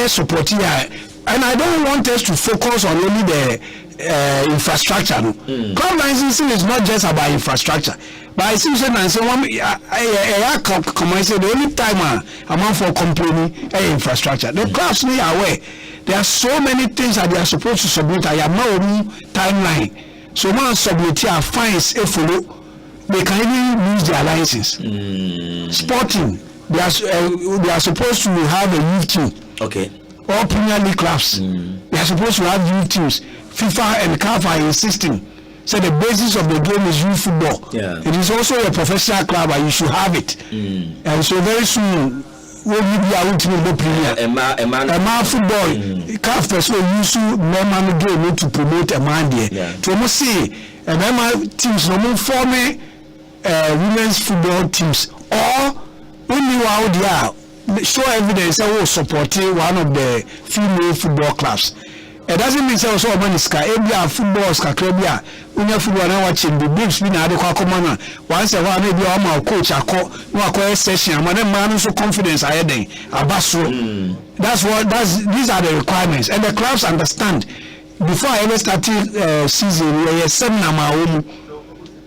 support here. And I don't want us to focus on only the infrastructure. Club licensing is not just about infrastructure. But I see and say the only time I'm for complaining infrastructure. The clubs need aware. There are so many things that they are supposed to submit. I have no timeline. So man submit here fines follow. They can even lose their license. Sporting, they are supposed to have a youth team. Okay. All Premier League clubs, they are supposed to have youth teams. FIFA and CAF are insisting. So the basis of the game is youth football. Yeah. It is also a professional club, and you should have it. And so very soon, we'll be able to be Premier. A man football, CAF person use normal game to promote a man there. To almost see, and then teams no more forming women's football teams or when you out there, show evidence that will support one of the female football clubs. It doesn't mean say so money ska ebia football ska krabia unya football na watching the games bi na ade kwa komana once a while maybe o ma coach akọ no akọ session ama dem man so confidence aye den abaso. These are the requirements and the clubs understand. Before I ever started season we were seminar ma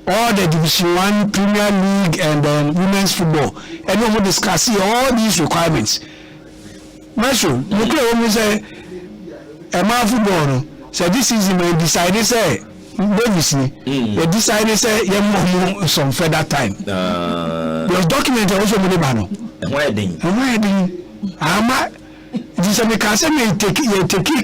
all the Division 1 Premier League and women's football and we will discuss all these requirements. Masho you can say Emma football so this is when decided say Davis they decided say you some further time because document also money bano ama this is because they take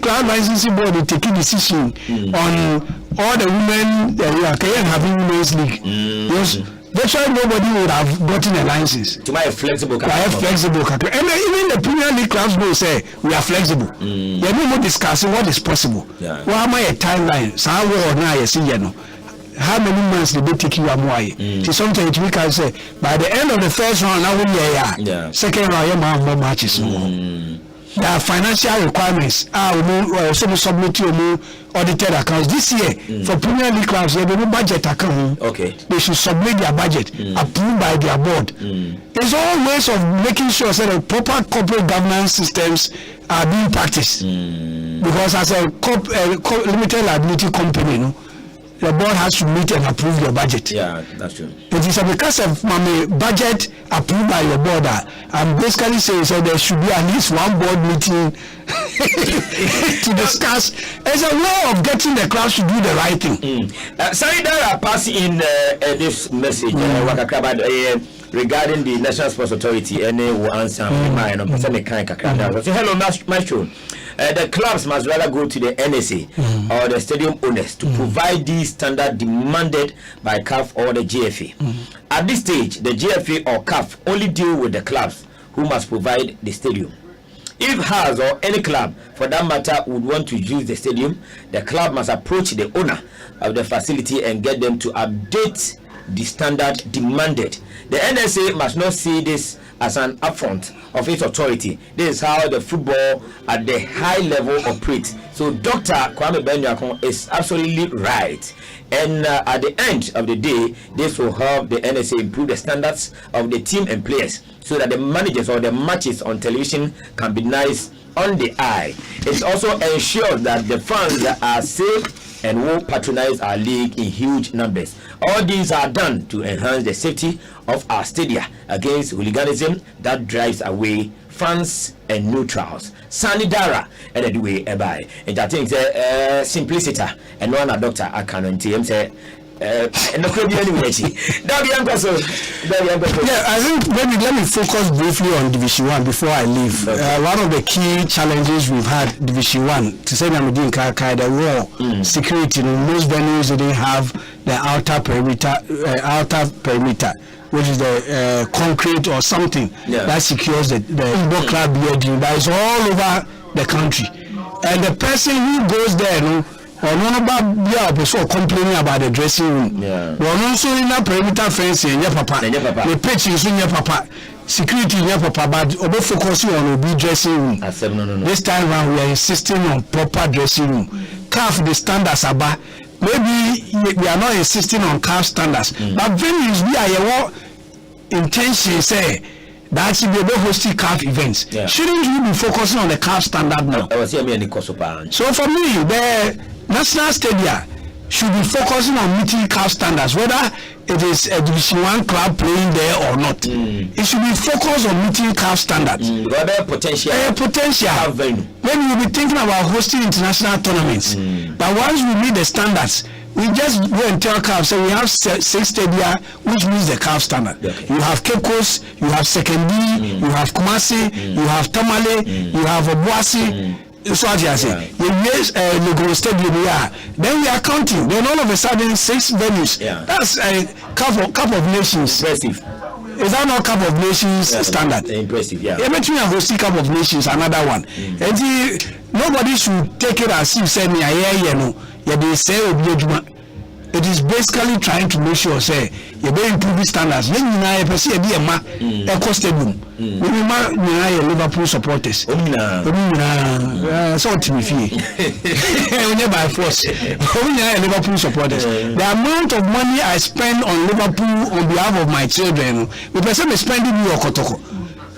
club licensing board they take decision on all the women can having women's league yes. That's why nobody would have gotten a license. To buy a flexible category. And even the Premier League clubs will say we are flexible. We're no more discussing what is possible. Yeah. Well, am I a timeline? So how how many months did they take you away? So sometimes we can say by the end of the first round, now we second round, you have more matches. There are financial requirements. So submit your audited accounts this year for Premier League clubs. They have a budget account. Okay, they should submit their budget approved by their board. There's all ways of making sure that the proper corporate governance systems are being practiced. Because as a limited liability company, the board has to meet and approve your budget. Yeah, that's true. It is because of my budget approved by your board. I'm basically saying so there should be at least one board meeting to discuss as a way of getting the clubs to do the right thing. Sorry, there are passing in this message regarding the National Sports Authority. Any will answer my hello, Maestro. The clubs must rather go to the NSA or the stadium owners to provide the standard demanded by CAF or the GFA. At this stage, the GFA or CAF only deal with the clubs who must provide the stadium. If HAS or any club, for that matter, would want to use the stadium, the club must approach the owner of the facility and get them to update the standard demanded. The NSA must not see this as an affront of its authority. This is how the football at the high level operates. So Dr. Kwame Benyakon is absolutely right. And at the end of the day, this will help the NSA improve the standards of the team and players so that the managers or the matches on television can be nice on the eye. It also ensures that the fans are safe and will patronize our league in huge numbers. All these are done to enhance the safety of our stadia against hooliganism that drives away fans and neutrals. Sanidara and the way by. And I think simplicity and one doctor I can say yeah, I think maybe let me focus briefly on Division 1 before I leave. Okay. One of the key challenges we've had Division 1 to say that the raw security in most venues didn't have the outer perimeter, which is the concrete or something that secures the football club building that is all over the country. And the person who goes there, or no about so complaining about the dressing room. Yeah. Well, also in that perimeter fence in your papa. The pitch is in your papa. Security in your papa, but over focusing on the dressing room. No. This time around we are insisting on proper dressing room. CAF the standards are bad. Maybe we are not insisting on CAF standards, but venues we are your intention say that should be able hosting CAF events. Yeah. Shouldn't you be focusing on the CAF standard now? So for me, the National Stadia should be focusing on meeting CAF standards, whether it is a Division 1 club playing there or not. It should be focused on meeting CAF standards. Potential. When you be thinking about hosting international tournaments, but once we meet the standards, we just go and tell CAF, so we have 6 stadia, which means the CAF standard. Okay. You have Cape Coast, you have Sekendi, you have Kumasi, you have Tamale, you have Obuasi. So what you say? The stadium, then we are counting. Then all of a sudden 6 venues. Yeah. That's a cup of nations. Impressive. Is that not Cup of Nations standard? Impressive, yeah. Everything I hosting Cup of Nations, another one. And nobody should take it as you said me. They say it is basically trying to make sure say you be improve standards. Then you know, per se be a ma eco stadium. We ma Liverpool supporters. So to me fee. Only by force. Liverpool supporters. The amount of money I spend on Liverpool on behalf of my children, the person is spending me on Kotoko.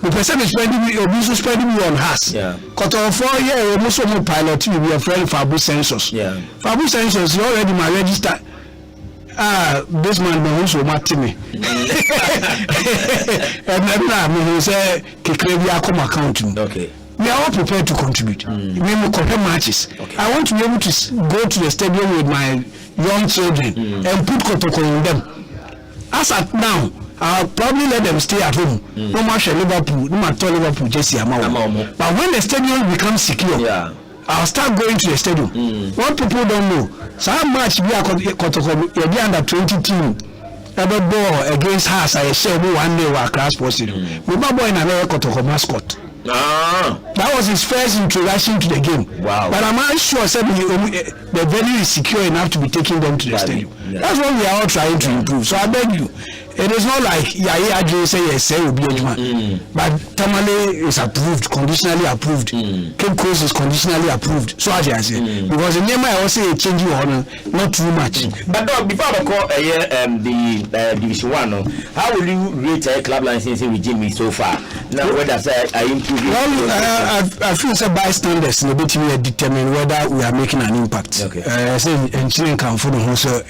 The person is spending me on Haas. Yeah. Kotoko 4 years, almost no pilot. We be a friend Fabu Census. Yeah. Fabu Census, you already my register. This man also matter me. And then say Kikrebi come account. Okay. We are all prepared to contribute. We will compare matches. Okay. I want to be able to go to the stadium with my young children and put Kotoko in them. As at now, I'll probably let them stay at home. No matter Liverpool, no matter Liverpool, Jesse Amao. But when the stadium becomes secure, I'll start going to the stadium. What people don't know, so how much we are under 20 team ever ball against us. I share one day our class positive. We were boy in a Kotoko mascot. That was his first introduction to the game. Wow. But I'm not sure the venue is secure enough to be taking them to the stadium. Yeah. That's what we are all trying to improve. So I beg you, it is not like Yaya say yes, say will be a man. But Tamale is approved, conditionally approved. Cape Coast is conditionally approved. So I say because the name I also changing on not too much. But before I call the Division 1, how will you rate a club licensing regime so far? Now whether I improve. Well, I feel so bystanders in a bit we determine whether we are making an impact. Okay. I say and Chilean can for the also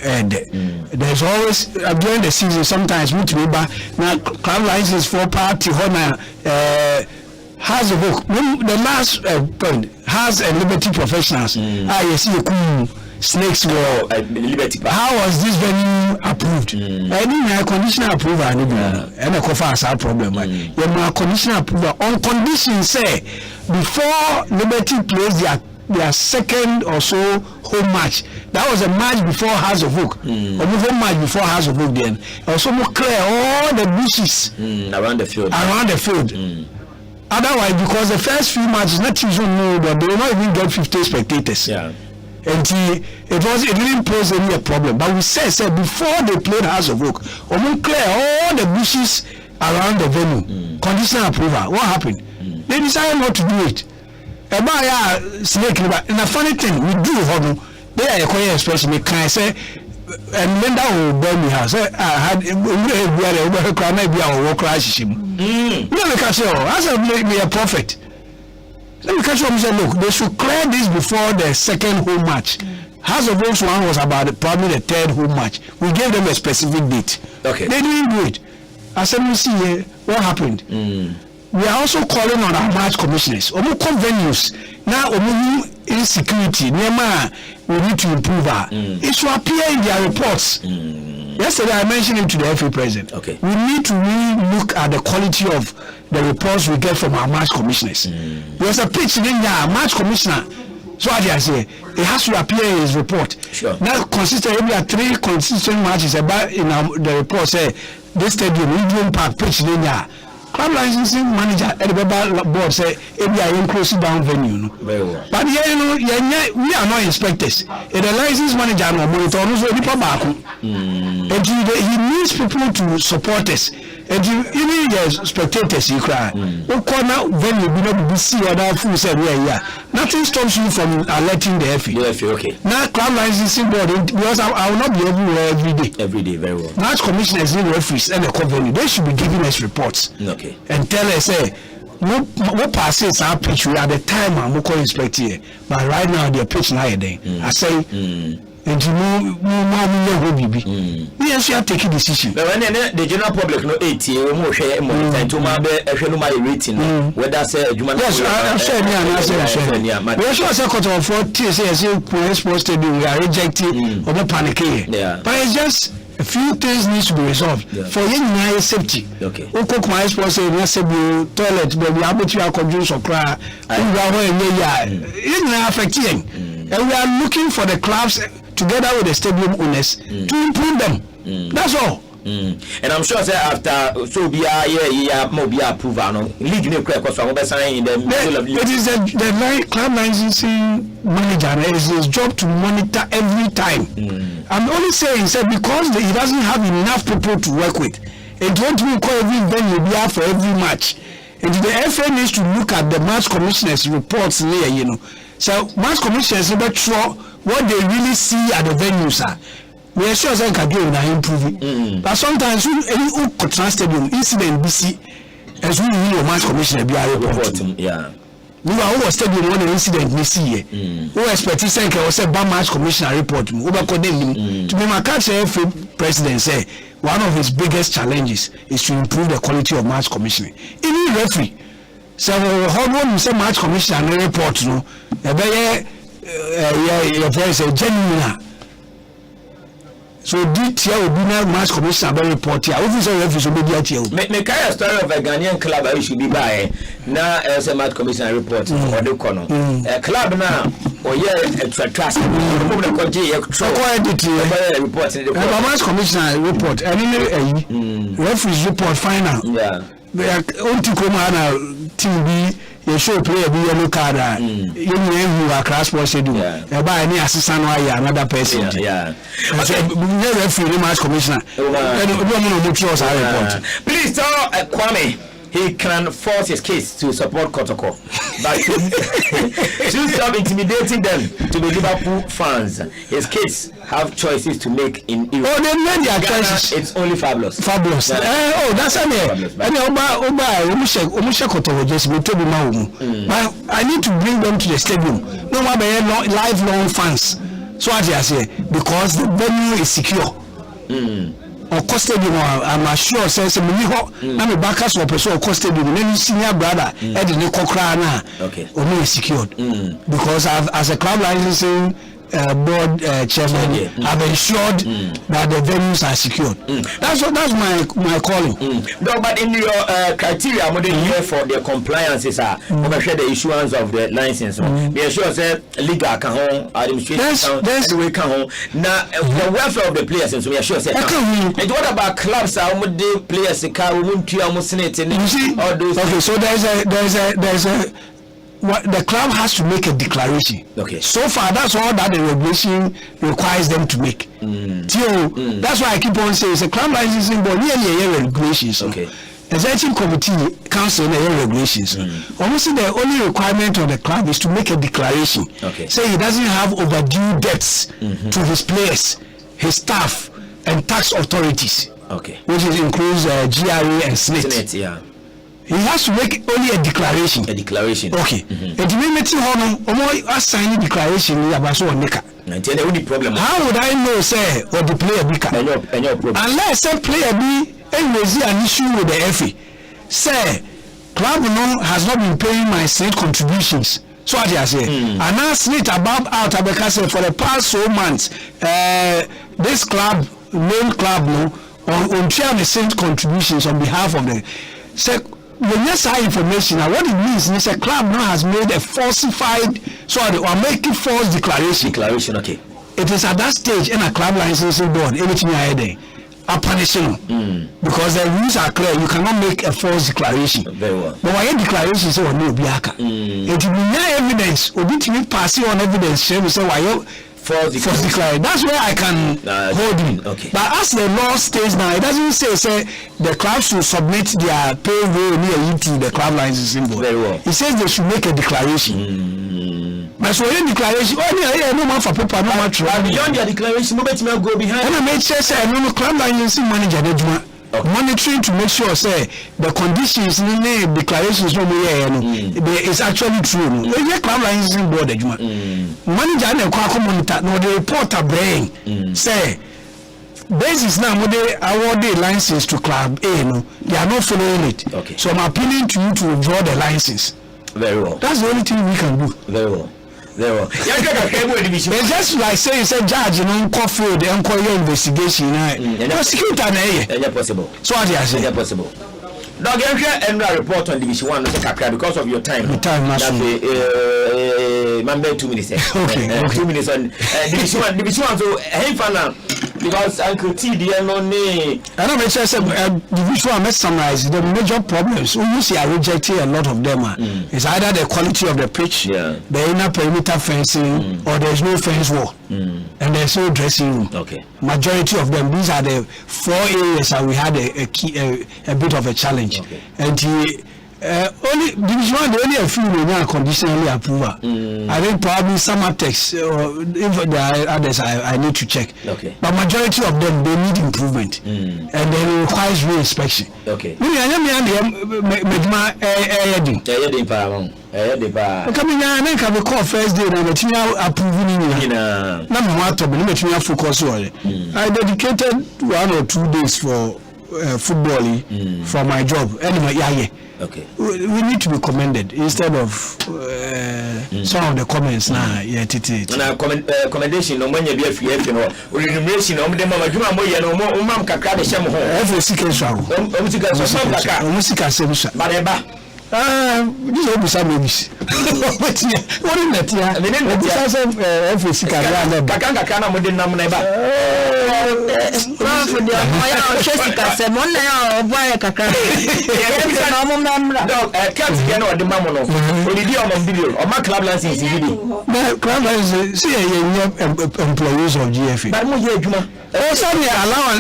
there's always during the season sometimes we to be back now club license for party honor has a book. The last point has a Liberty Professionals. You see a cool snakes were Liberty. How was this venue approved? I didn't conditional approval and a coffers our problem. You have conditional approval on condition say before Liberty plays their second or so home match. That was a match before House of Oak. Or home match before House of Oak then. Also more clear all the bushes around the field. Otherwise, because the first few matches not usually know, but they will not even get 50 spectators. Yeah. And it didn't pose any problem. But we said before they played House of Oak, we clear all the bushes around the venue. Conditional approval. What happened? They decided not to do it. About snake and a funny thing we do they are a expression. Can I say and Linda will burn me house. I had a crime, maybe I will crash him. Let me catch you. As a me a prophet. Let me catch you and say, look, they should clear this before the second home match. House of Oaks one was about probably the third home match. We gave them a specific date. Okay. They didn't do it. I said, we see what happened. We are also calling on our match commissioners. Omo come venues now. Omo insecurity. We need to improve our. It should appear in their reports. Yesterday I mentioned it to the FA president. Okay. We need to really look at the quality of the reports we get from our match commissioners. There's a pitch in there, match commissioner. So what I say, it has to appear in his report. Sure. Now consistent, we have 3 consistent matches about in the report say this stadium, Indian Park pitch in there. Club licensing manager at the board say if we are closing down venue. Very well. But we are not inspectors. If the license manager no monitor also people back. And he needs people to support us. And even the spectators you cry. No corner venue be not be see other food said nothing stops you from alerting the FA. The FA, okay. Now club licensing board because I will not be everywhere every day. Every day, very well. Match commissioners in referees and the venue, they should be giving us reports. Okay. And tell us, what passes our pitch at the time I'm going to inspect here. But right now they're pitching higher there. I say and you know, yes, you have taken decision. But when the general public no 80 more share more time to my rating whether say yes, I'm sure we also say quarter of 40 say police supposed to do we are rejecting or panic here. But it's just a few things needs to be resolved for your safety. Okay. Cook my sports say toilet but we able to control or cry affecting and we are looking for the clubs together with the stadium owners to improve them. That's all. And I'm sure say after so be be approval no league no crack so I'm sign in the middle of it is the club licensing manager is his job to monitor every time. I'm only saying because he doesn't have enough people to work with, it won't be call every venue be out for every match. And the FA needs to look at the match commissioners reports here, you know. So match commissioners about sure what they really see at the venues are. We are sure they can do and improve it. But sometimes you could stadium incident BC as we know match commissioner be a report. Yeah. We were over stadium one incident we see here. We expect to say bad match commissioner report. We were condemning to be my catcher president say one of his biggest challenges is to improve the quality of match commissioning. Even referee. So how one say match commissioner report no very genuine. So this year will be now match commissioner very report here. Official referees will be here. Me carry a story of a Ghanaian club I should be by now as a match commissioner report or the corner. A club now or yeah trust. Report match commissioner report and referees report final. Yeah. Onti Komana TV you show player be yellow card you know who are crash sports schedule by any assistant or another person. Yeah. So referee match commissioner. Please tell Kwame he can force his kids to support Kotoko, but to stop intimidating them to be Liverpool fans. His kids have choices to make in Europe. Oh, they made their choices. It's only fabulous. Fabulous. That's it. And but I need to bring them to the stadium. No matter lifelong fans. So what I say, because the venue is secure. Or stadium, I'm sure says I'm a backers or person or stadium. Then senior brother, Eddie Nikokrana, only secured because as a club licensing board chairman, I've ensured that the venues are secured. That's my calling. No, but in your criteria, I'm here for the compliances are over the issuance of the license. Be sure say legal can home, administration can home. Now the welfare of the players, and so we are sure say. And what about clubs? How much the players the car won't you almost it and all those. Okay, so there's a the club has to make a declaration. Okay. So far, that's all that the regulation requires them to make. That's why I keep on saying it's a club licensing board nearly regulations. Okay. Executive committee council regulations. Almost the only requirement of the club is to make a declaration. Okay. Say he doesn't have overdue debts to his players, his staff, and tax authorities. Okay. Which includes GRA and SNIT. Yeah. He has to make only a declaration. A declaration. Okay. And the minute you assign declaration, you have also a problem. How would I know, say, what the player be? Unless some player be an issue with the FA. Say, club has not been paying my state contributions. So what I say, and now slate above out because for the past so months, this club, main club, on share the state contributions on behalf of the. Say, when you say information, what it means is a club now has made a falsified, or making false declaration. Declaration, okay. It is at that stage in a club licensing board, anything you are there, are punishing because the rules are clear. You cannot make a false declaration. Very well. But when your declaration is no biaka, it will be no evidence. Or did you pass on evidence? Say, why you false declaration. That's where I can hold him. Okay. But as the law states now, it doesn't say the club should submit their payroll near to the club licensing board. Very well. It says they should make a declaration. But so any declaration, no man for paper, no man travel. Beyond your declaration, no better go behind. And I made sure say no club licensing manager they do monitoring to make sure say the conditions in the declarations no is actually true. The club licensing board they do manager na kwa monitor no the reporter brain say basis now when they award the license to club A they are not following it. Okay. So I'm appealing to you to withdraw the license. Very well. That's the only thing we can do. Very well. It's just like saying judge coffee the inquiry investigation prosecutor possible. So what I say possible. Dog you report on division 1 because of your time. That's man 2 minutes. Okay. 2 minutes on division 1 so hey fan because Uncle T no ne. I don't mention the visual I summarize the major problems. We see are rejecting a lot of them. It's either the quality of the pitch, the inner perimeter fencing, or there's no fence wall, and there's no dressing room. Okay. Majority of them, these are the 4 areas that we had a bit of a challenge. Okay. And only Division 1, only a few will conditionally approval. I think probably some text, or if there are others, I need to check. Okay. But majority of them, they need improvement, and they requires re-inspection. Okay. Coming in, can we call first day now? But you approving now focus on it. I dedicated 1 or 2 days for footballing for my job. Anyway, okay. We need to be commended instead of some of the comments now. Commendation no when you be free, you know, remuneration on the mama juma moya no mom kakra de sham ho. FSC can show. Bareba. This is some babies. What in that year? I mean, FSC can kakana mo de nam na ba. For the moya Jessica se mon na boy kakra. No mom na. No, can't get no the mama no. Only the on video. On my club license video. The club license see employees of GFA. But mo ye adwuma. Sorry, allow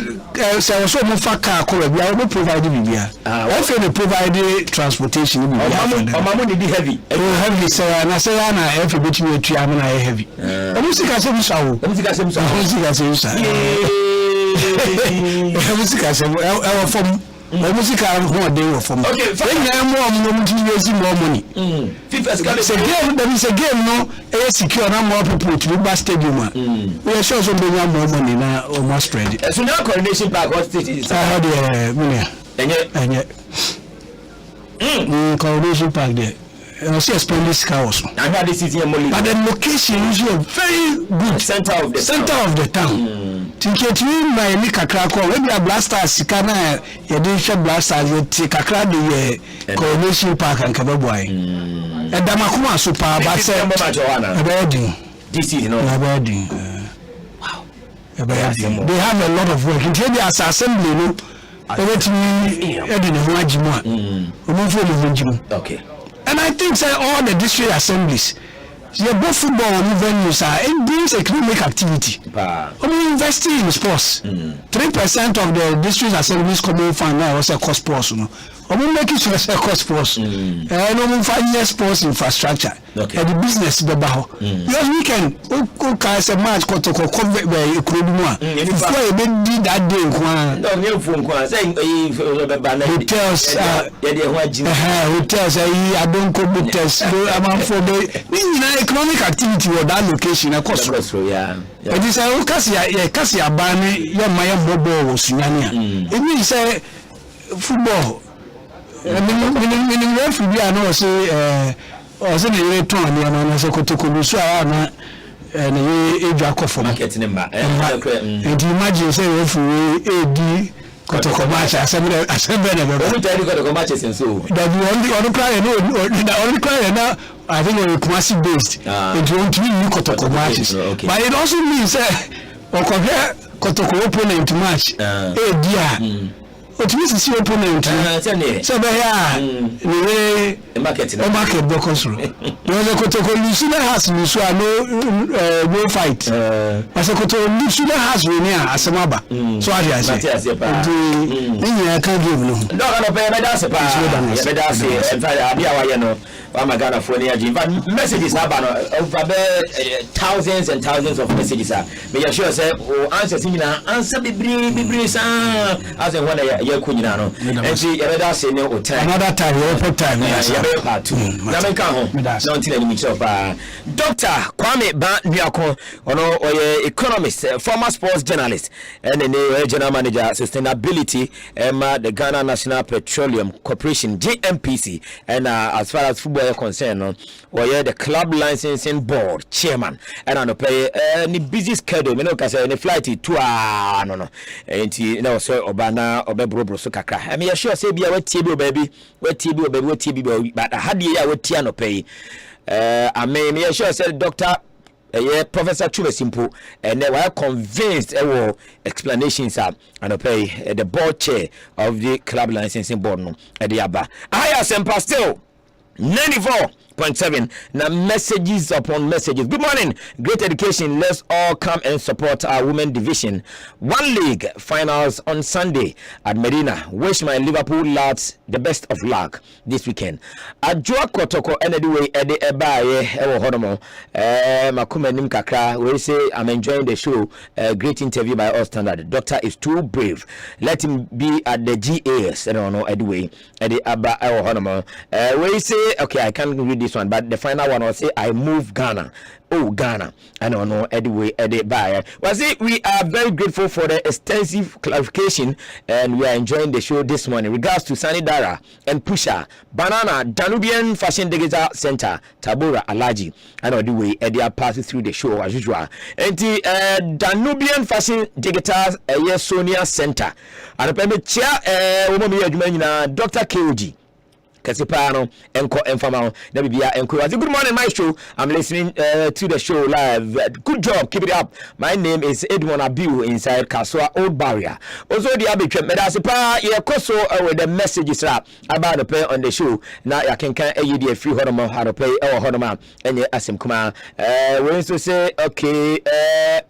so mo fa car ko we are provide bibia. Also they provide transportation bibia. Mama need heavy. Heavy say na say na every bit we tua na heavy. Musika say musa o. Musika say musa. Musika say our from music are more day from. Okay, more money. There is a game no secure more people to the stadium. We are sure some more money now almost spread. So now Coronation Park what state is it? Coronation Park there. I see a splendid house. I had this city but the location is very good. Center of the town. Ticket my Nika Krakow, maybe a blaster Sikana, a dish blaster, you take a crowd the Coronation Park and Kababoy. And Damakuma super, but a building. This is no building. Wow. They have a lot of work. In the assembly, okay. And I think all the district assemblies, both football and venues it brings economic activity. Investing in sports. 3% of the district assemblies common fund now was a cost sports. Make it sure a cost sports. And 5 years sports infrastructure. Okay. And the business because we can say match that day hotels for the economic activity or that location across. It is a kasi abani ya maya bobo sunyania. It means football. Meaning referee I know say or say the return and say kotokolu so na na ejwa for market number. And imagine say referee AD kotokomacha assemble na we tell you kotokomacha senso. That the only cry now I think we're Kumasi based. It won't mean kotokomacha. But it also means or compare kotoko opponent match AD what means is your opponent? So the market because Lucina has no fight. But Lucina has Asempa. So I say, I can't give no. I'm a Ghana for the messages over thousands and thousands of messages. May I sure say, answer similar, answer be brief, as a one year kunino. And see, another time, part 2. Now, come home, not Dr. Kwame Nyako, or economist, former sports journalist, and the general manager, sustainability, the Ghana National Petroleum Corporation, GNPC, and as far as football concern or the club licensing board chairman and on pay any busy schedule me no ka say any flight to no enti na so obana obebro so kakra I mean sure say bia wetie bi baby but hade ya wetie no pay I mean me sure say Dr. Professor Chumesimpo and they were convinced explanations are and pay the board chair of the club licensing board no at the Aba. I Asempa still 94.7 now messages upon messages. Good morning, great education. Let's all come and support our women division. One league finals on Sunday at Medina. Wish my Liverpool lads the best of luck this weekend. Ajua Kotoko anyway Ede Ebaye Ewo Honomo Makuma Nim Kakra. We say I'm enjoying the show. Great interview by all standard. Doctor is too brave. Let him be at the GAS. I don't know anyway Ede Aba Ewo Honomo. We say okay, I can't read this one, but the final one will say I move Ghana. Oh, Ghana. I don't know anyway Ede Baye. Well, see, we are very grateful for the extensive clarification and we are enjoying the show this morning. Regards to Sani Dara and Pusha, Banana, Danubian Fashion Digital Center, Tabora Alaji. I know the way Eddie are passing through the show as usual. And the Danubian Fashion Digital Sonia Center. And the chair, Dr. KOG. Kasipano Enko Enfamao Nabibia Enko. Good morning, Maestro. I'm listening to the show live. Good job, keep it up. My name is Edmond Abiu inside Kaswa Old Barrier. Also the Abitre Medasipa Yakoso with the messages about the play on the show. Now I can a free Honoma how to play our Honoma and Asim Kuma. We also say okay,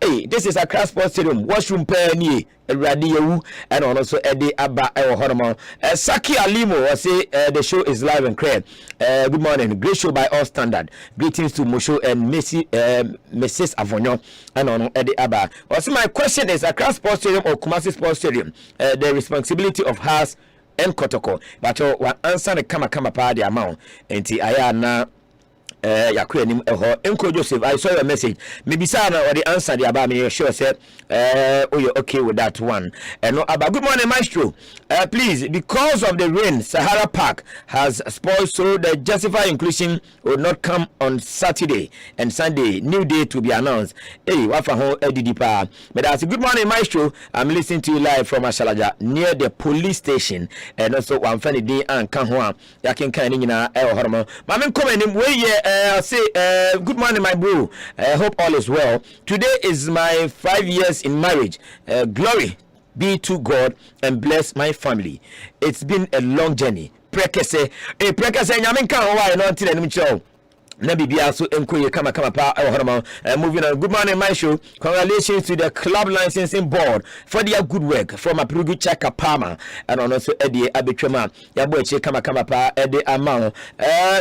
hey, this is a Crash Sports Stadium. Washroom penny. Radio and also Eddie Abba Honoma. Saki Alimo will say the show is live and clear. Good morning, great show by all standard. Greetings to Mosho and Mrs. Avonyo and on Eddie Abba. Also, my question is: Accra Sports Stadium or Kumasi Sports Stadium? The responsibility of Haas and Kotoko. But what answer the kama pa the amount? And I now. Enko Joseph, I saw your message. Maybe Sana or the answer the about me sure said oh you're okay with that one. And no about good morning, Maestro. Please, because of the rain, Sahara Park has spoiled, so the justified inclusion will not come on Saturday and Sunday. New date to be announced. Hey, what for home Edipa. But that's a good morning, Maestro. I'm listening to you live from Ashalaja near the police station, and also one funny day and Kanhua. Yakin Kanina El Hormo. Maman comment where say good morning, my bro. I hope all is well. Today is my 5 years in marriage. Glory be to God and bless my family. It's been a long journey. Prekese, nyamin kan wa no ntire nim cheo. Na bibia so enkoye kama pa moving on. Good morning, my show. Congratulations to the club licensing board for their good work from Apurugu Chaka Palmer and also Eddie Abitrema. Ya boy che kama pa Eddie Amao.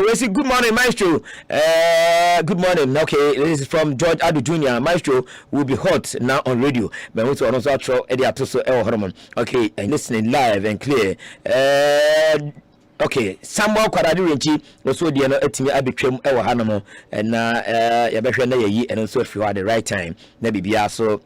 We say good morning, Maestro. Good morning. Okay, this is from George Adu Jr. Maestro will be hot now on radio. But also throw Eddie Atoso Hormone. Okay, and listening live and clear. Okay, Samuel Kwadadu Renchi also the no etimi abetwam e wo hanomo na ya behwe na yayi and also if you at the right time na bibia so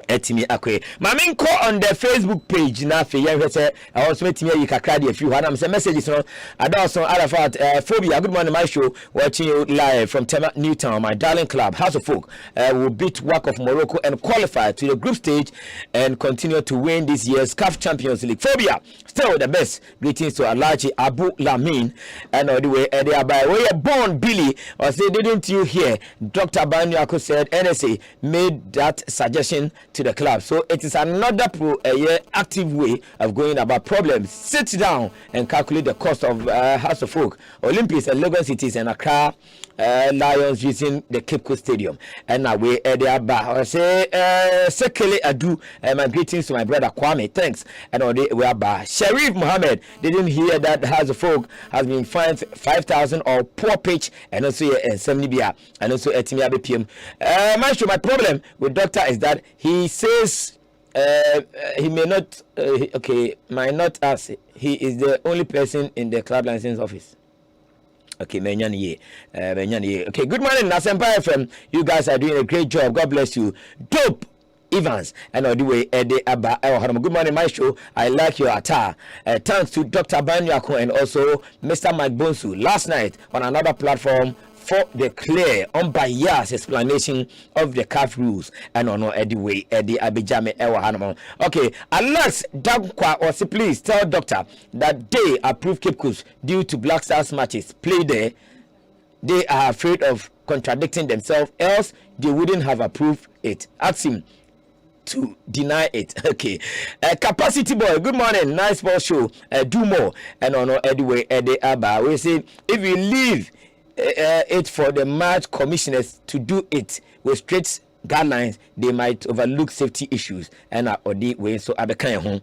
etimi akwe mame nko on the Facebook page na fe yan say I also etimi ayi kakra de afi ho na say messages no adawson arafat phobia. Good morning, my show, watching you live from Tema Newtown. My darling club House of Folk will beat WAC of Morocco and qualify to the group stage and continue to win this year's CAF Champions League. Phobia still the best. Greetings to Alaji Abu Lamin and all the way they are by where born Billy or say didn't you hear Dr. Banyako said NSA made that suggestion to the club. So it is another active way of going about problems. Sit down and calculate the cost of House of Folk, Olympics and Lagos Cities and Accra Lions using the Cape Coast Stadium. And now we I say Sekele Adu my greetings to my brother Kwame. Thanks. And all we are by Sharif Mohammed didn't hear that House of Folk has been fined 5,000 or poor pitch and also 70 bia and also Etimia BPM. My problem with doctor is that he says he may not might not ask. He is the only person in the club license office. Okay, okay, good morning, Asempa FM. You guys are doing a great job. God bless you. Dope Evans and all the way Eddie Abba. Good morning, my show. I like your attire. Thanks to Dr. Banyako and also Mr. Mike Bonsu last night on another platform for the clear, unbiased explanation of the CAF rules and on Eddie way Eddie Abijame Ewa Hanamo. Okay, Alex Dankwa also please tell doctor that they approve Cape Coast due to Black Stars matches played there. They are afraid of contradicting themselves, else they wouldn't have approved it. Ask him to deny it. Okay. Capacity boy, good morning. Nice ball show. Do more. And on anyway, Eddie Abba. We say if you leave it for the match commissioners to do it with strict guidelines, they might overlook safety issues. And or the way so Abekan home.